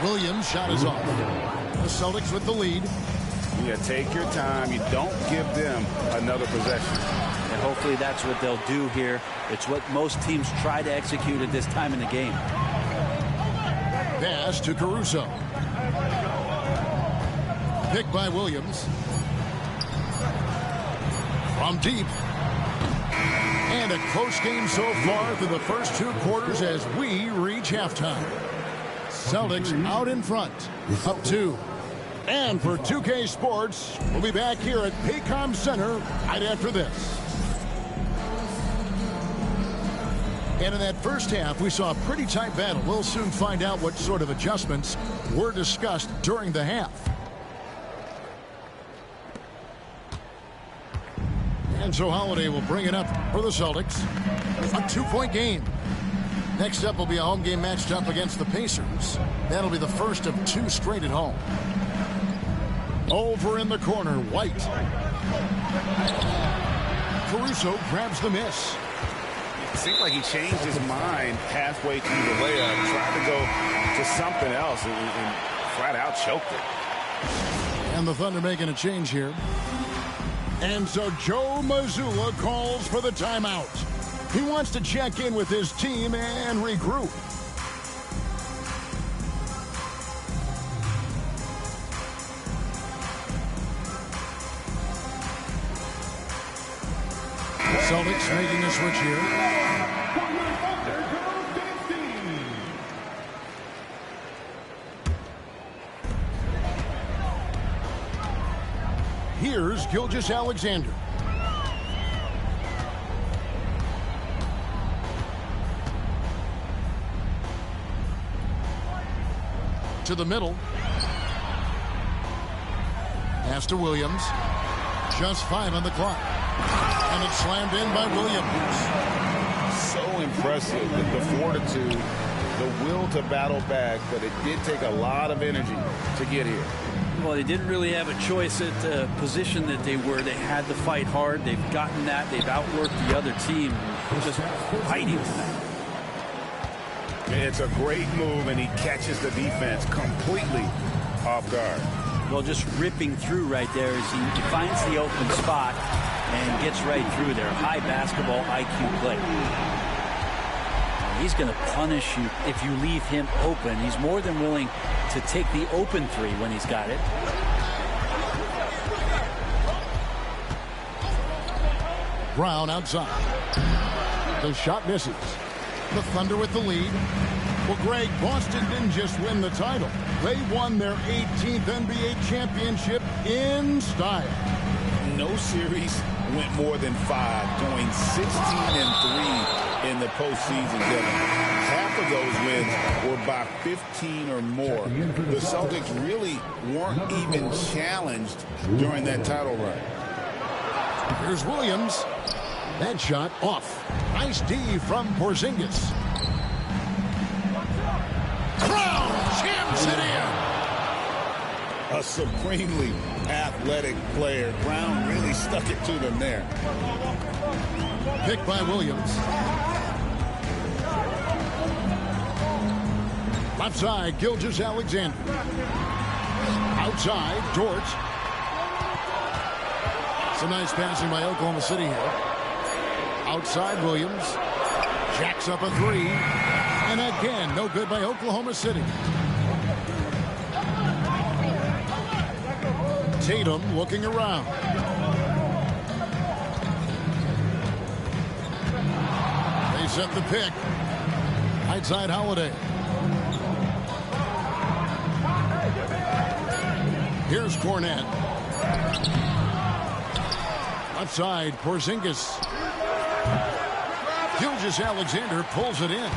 Williams' shot is off. The Celtics with the lead. Yeah, take your time. You don't give them another possession. And hopefully that's what they'll do here. It's what most teams try to execute at this time in the game. Pass to Caruso. Picked by Williams. From deep. And a close game so far through the first 2 quarters as we reach halftime. Celtics out in front, up 2. And for 2K Sports, we'll be back here at Paycom Center right after this. And in that first half, we saw a pretty tight battle. We'll soon find out what sort of adjustments were discussed during the half. And so Holiday will bring it up for the Celtics. A 2-point game. Next up will be a home game matched up against the Pacers. That'll be the first of 2 straight at home. Over in the corner, White. Caruso grabs the miss. It seemed like he changed his mind halfway through the layup, tried to go to something else, and flat out choked it. And the Thunder making a change here. And so Joe Mazzulla calls for the timeout. He wants to check in with his team and regroup. Celtics making a switch here. Here's Gilgeous-Alexander. To the middle. Pass to Williams. Just 5 on the clock. And it's slammed in by Williams. So impressive, the fortitude, the will to battle back, but it did take a lot of energy to get here. Well, they didn't really have a choice at the position that they were. They had to fight hard. They've gotten that. They've outworked the other team. Just fighting for that. It's a great move, and he catches the defense completely off guard. Well, just ripping through right there as he finds the open spot and gets right through there. High basketball IQ play. He's going to punish you if you leave him open. He's more than willing to take the open 3 when he's got it. Brown outside. The shot misses. The Thunder with the lead. Well, Greg, Boston didn't just win the title. They won their 18th NBA championship in style. No series went more than 5, going 16-3 in the postseason, Kevin. Half of those wins were by 15 or more. The Celtics really weren't even challenged during that title run. Here's Williams. That shot off. Nice D from Porzingis. Brown jams it in. A supremely athletic player. Brown really stuck it to them there. Picked by Williams. Left side, Gilgeous-Alexander. Outside, Dort. Some nice passing by Oklahoma City here. Outside, Williams. Jacks up a 3. And again, no good by Oklahoma City. Tatum looking around. They set the pick. Outside Holiday. Here's Cornette. Left side, Porzingis. Gilgeous-Alexander pulls it in.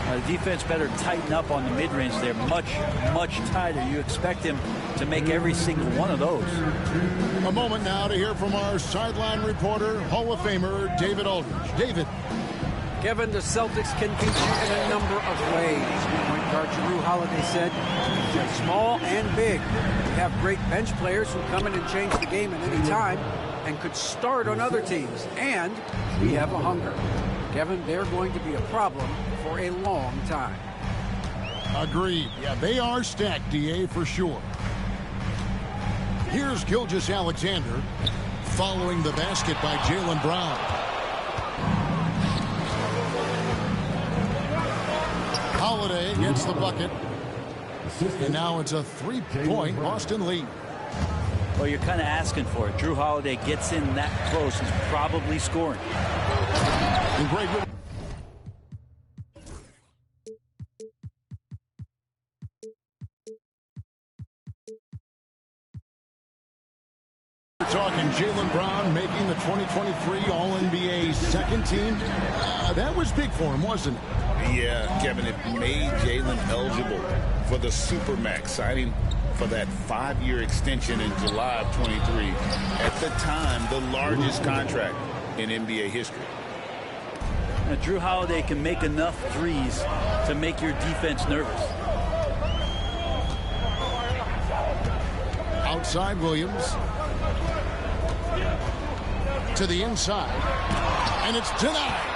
The defense better tighten up on the mid-range. They're much, much tighter. You expect him to make every single one of those. A moment now to hear from our sideline reporter, Hall of Famer David Aldridge. David. Kevin, the Celtics can beat you in a number of ways. Point guard Jrue Holiday said, small and big. We have great bench players who come in and change the game at any time and could start on other teams. And we have a hunger. Kevin, they're going to be a problem for a long time. Agreed. Yeah, they are stacked, DA, for sure. Here's Gilgeous-Alexander following the basket by Jaylen Brown. Holiday gets the bucket. And now it's a three-point Boston lead. Well, you're kind of asking for it. Drew Holiday gets in that close. He's probably scoring. And great. We're talking Jaylen Brown making the 2023 All-NBA second team. That was big for him, wasn't it? Yeah, Kevin, it made Jaylen eligible for the Supermax, signing for that 5-year extension in July of 23. At the time, the largest contract in NBA history. Now, Drew Holiday can make enough threes to make your defense nervous. Outside Williams. To the inside. And it's denied.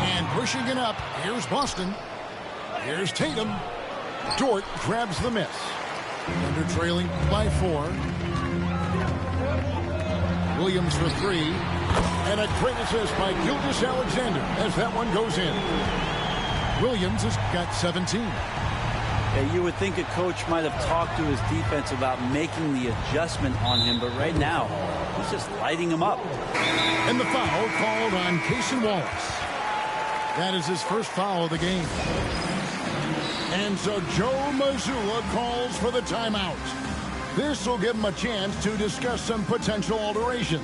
And pushing it up. Here's Boston. Here's Tatum. Dort grabs the miss. Thunder trailing by 4. Williams for 3. And a great assist by Gilgeous-Alexander as that one goes in. Williams has got 17. Yeah, you would think a coach might have talked to his defense about making the adjustment on him, but right now, he's just lighting him up. And the foul called on Cason Wallace. That is his first foul of the game. And so Joe Mazzulla calls for the timeout. This will give him a chance to discuss some potential alterations.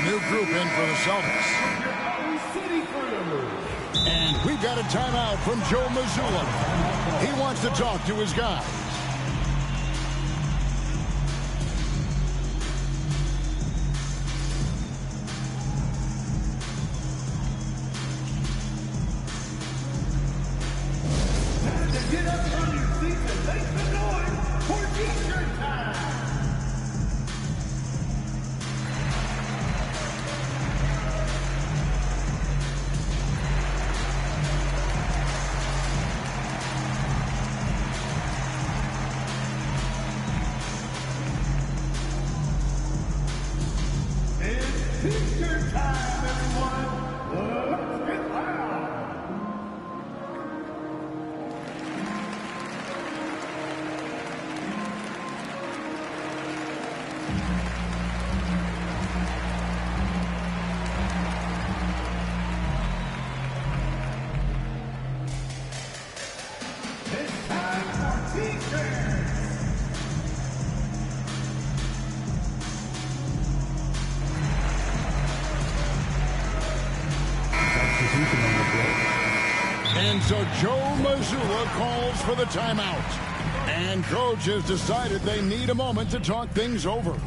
New group in for the Celtics. And we've got a timeout from Joe Mazzulla. He wants to talk to his guys. Get up from your seats and make some noise for T-shirt time! T-shirt time, everyone! Let's get loud! It's time for T-shirts! And so Joe Mazzulla calls for the timeout. And coach has decided they need a moment to talk things over.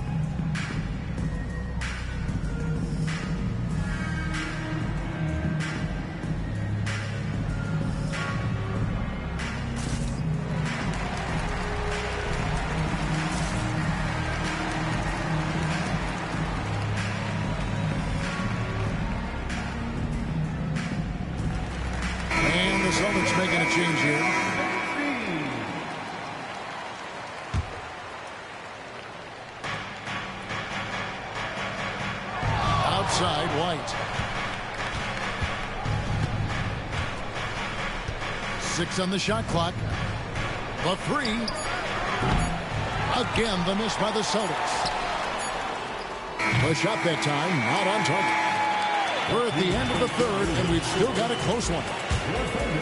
And the Celtics making a change here. Outside, White. 6 on the shot clock. The 3. Again, the miss by the Celtics. The shot that time, not on target. We're at the end of the third, and we've still got a close one.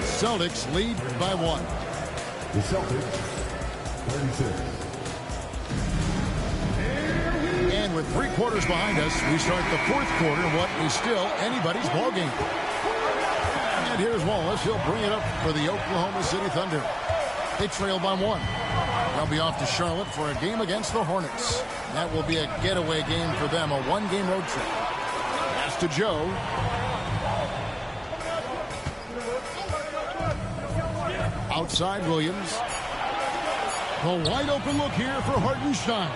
Celtics lead by 1. The Celtics, 36. And with 3 quarters behind us, we start the 4th quarter, what is still anybody's ballgame. And here's Wallace. He'll bring it up for the Oklahoma City Thunder. They trail by 1. They'll be off to Charlotte for a game against the Hornets. That will be a getaway game for them, a 1-game road trip. Pass to Joe. Outside Williams. The wide open look here for Hartenstein.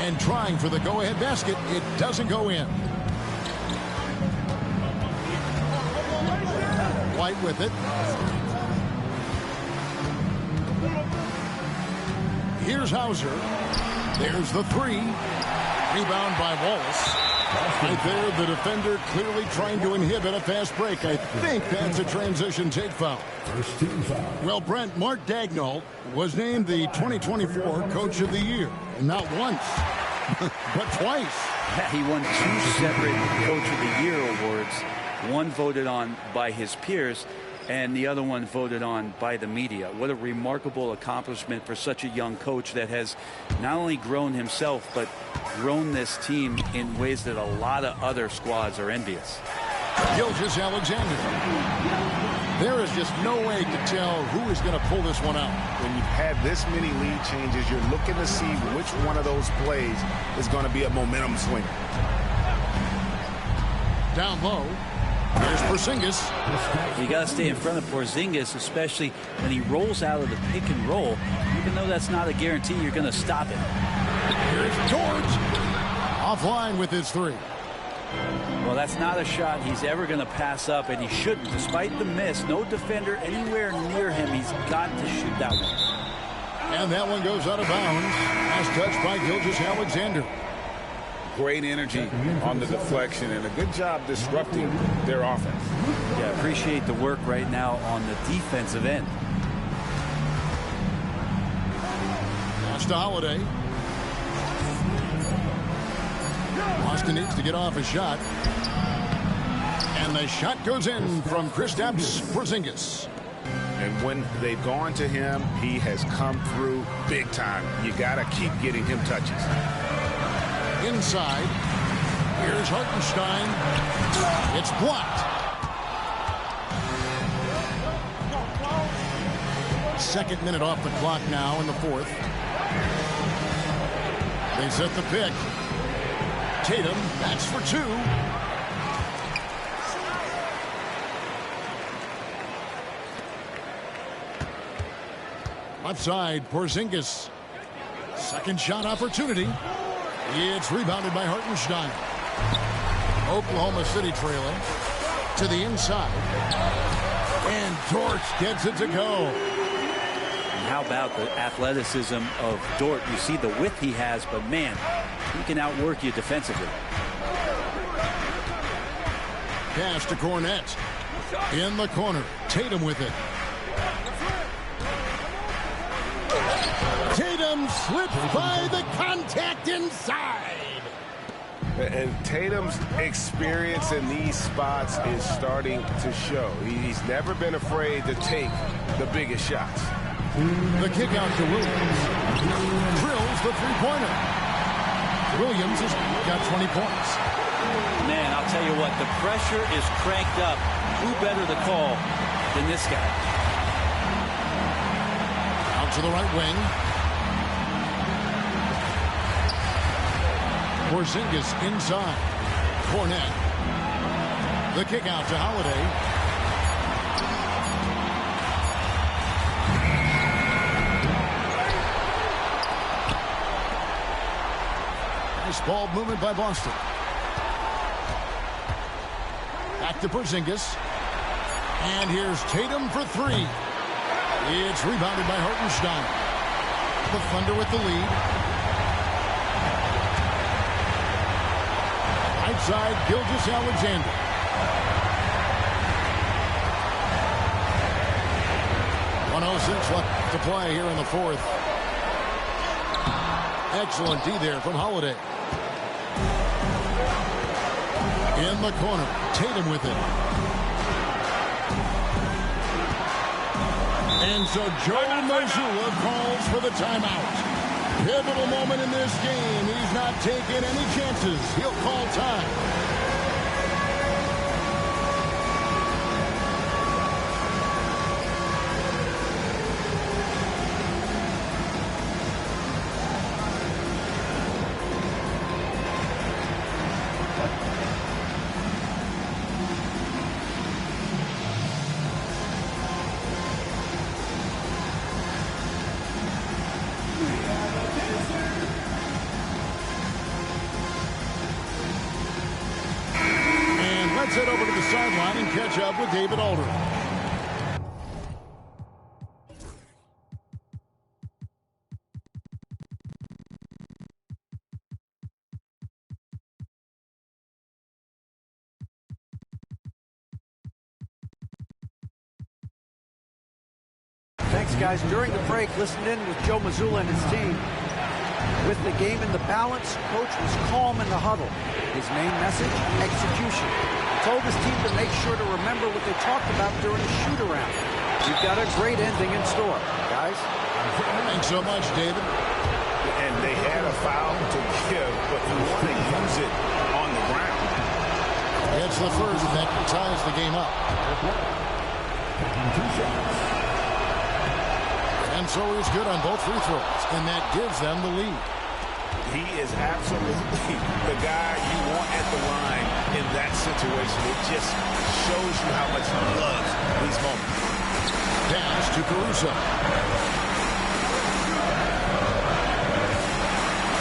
And trying for the go-ahead basket. It doesn't go in. White with it. Here's Hauser. There's the 3. Rebound by Wallace. Right there, the defender clearly trying to inhibit a fast break. I think that's a transition take foul. First team foul. Well, Brent, Mark Daigneault was named the 2024 Coach of the Year. And not once, but twice. Yeah, he won 2 separate Coach of the Year awards. One voted on by his peers, and the other one voted on by the media. What a remarkable accomplishment for such a young coach that has not only grown himself, but grown this team in ways that a lot of other squads are envious. Gilgeous-Alexander. There is just no way to tell who is going to pull this one out. When you've had this many lead changes, you're looking to see which one of those plays is going to be a momentum swinger. Down low. There's Porzingis. You got to stay in front of Porzingis, especially when he rolls out of the pick and roll. Even though that's not a guarantee, you're going to stop it. Here's George. Offline with his 3. Well, that's not a shot he's ever going to pass up, and he shouldn't. Despite the miss, no defender anywhere near him. He's got to shoot that one. And that one goes out of bounds. Last touch by Gilgeous-Alexander. Great energy on the deflection and a good job disrupting their offense. Yeah, appreciate the work right now on the defensive end. Pass to Holiday. Boston needs to get off a shot. And the shot goes in from Kristaps Porzingis. And when they've gone to him, he has come through big time. You got to keep getting him touches. Inside. Here's Hartenstein. It's blocked. Second minute off the clock now in the 4th. They set the pick. Tatum, that's for 2. Left side, Porzingis. Second shot opportunity. It's rebounded by Hartenstein. Oklahoma City trailing to the inside. And Dort gets it to go. And how about the athleticism of Dort? You see the width he has, but man, he can outwork you defensively. Pass to Cornette. In the corner. Tatum with it. Tatum slips by the contact inside. And Tatum's experience in these spots is starting to show. He's never been afraid to take the biggest shots. The kick out to Williams. Drills the three-pointer. Williams has got 20 points. Man, I'll tell you what, the pressure is cranked up. Who better to call than this guy? Out to the right wing. Porzingis inside. Cornette. The kick out to Holiday. Nice ball movement by Boston. Back to Porzingis. And here's Tatum for 3. It's rebounded by Hartenstein. The Thunder with the lead. Outside, Gilgeous-Alexander. 1:06 left to play here in the fourth. Excellent D there from Holiday. In the corner, Tatum with it. And so Joe Mazzulla calls for the timeout. Pivotal moment in this game. He's not taking any chances. He'll call time. Let's head over to the sideline and catch up with David Aldridge. Thanks, guys. During the break, listened in with Joe Mazzulla and his team. With the game in the balance, coach was calm in the huddle. His main message, execution. Told his team to make sure to remember what they talked about during the shoot-around. We've got a great ending in store, guys. Thanks so much, David. And they had a foul to give, but you want to use it on the ground. It's the first that ties the game up. And so he's good on both free throws, and that gives them the lead. He is absolutely the guy you want at the line in that situation. It just shows you how much he loves these moments. Pass to Caruso.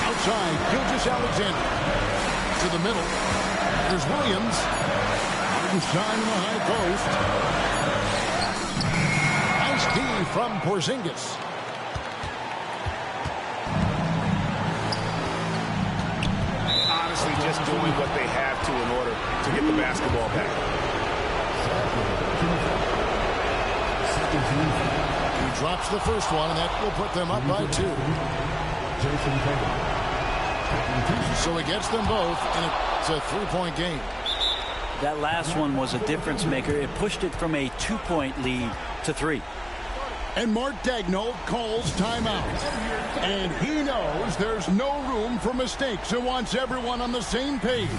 Outside, Gilgeous-Alexander. To the middle. There's Williams. Shine in the high post. Nice D from Porzingis. Just doing what they have to in order to get the basketball back. He drops the first one, and that will put them up by 2. So he gets them both, and it's a 3-point game. That last one was a difference maker. It pushed it from a 2-point lead to 3. And Mark Daigneault calls timeout. And he knows there's no room for mistakes and wants everyone on the same page.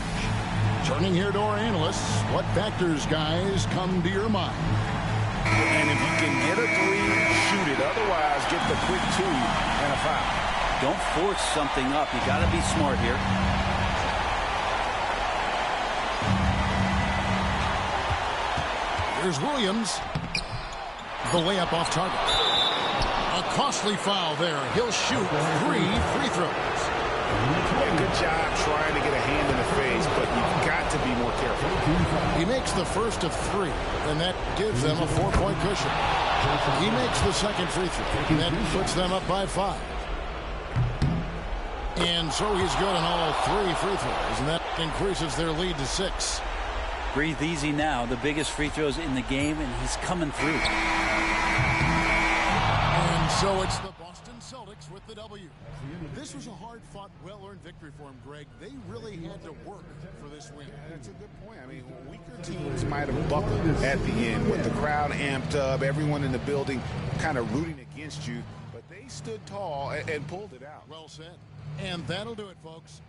Turning here to our analysts, what factors, guys, come to your mind? And if you can get a 3, shoot it. Otherwise, get the quick 2 and a foul. Don't force something up. You got to be smart here. Here's Williams. The layup off target. A costly foul there. He'll shoot 3 free throws. Yeah, good job trying to get a hand in the face, but you've got to be more careful. He makes the first of 3, and that gives them a 4-point cushion. He makes the second free throw, and that puts them up by 5. And so he's good on all 3 free throws, and that increases their lead to 6. Breathe easy now. The biggest free throws in the game, and he's coming through. And so it's the Boston Celtics with the W. This was a hard-fought, well-earned victory for him, Greg. They really had to work for this win. Yeah, that's a good point. I mean, weaker teams might have buckled at the end with the crowd amped up, everyone in the building kind of rooting against you, but they stood tall and pulled it out. Well said. And that'll do it, folks.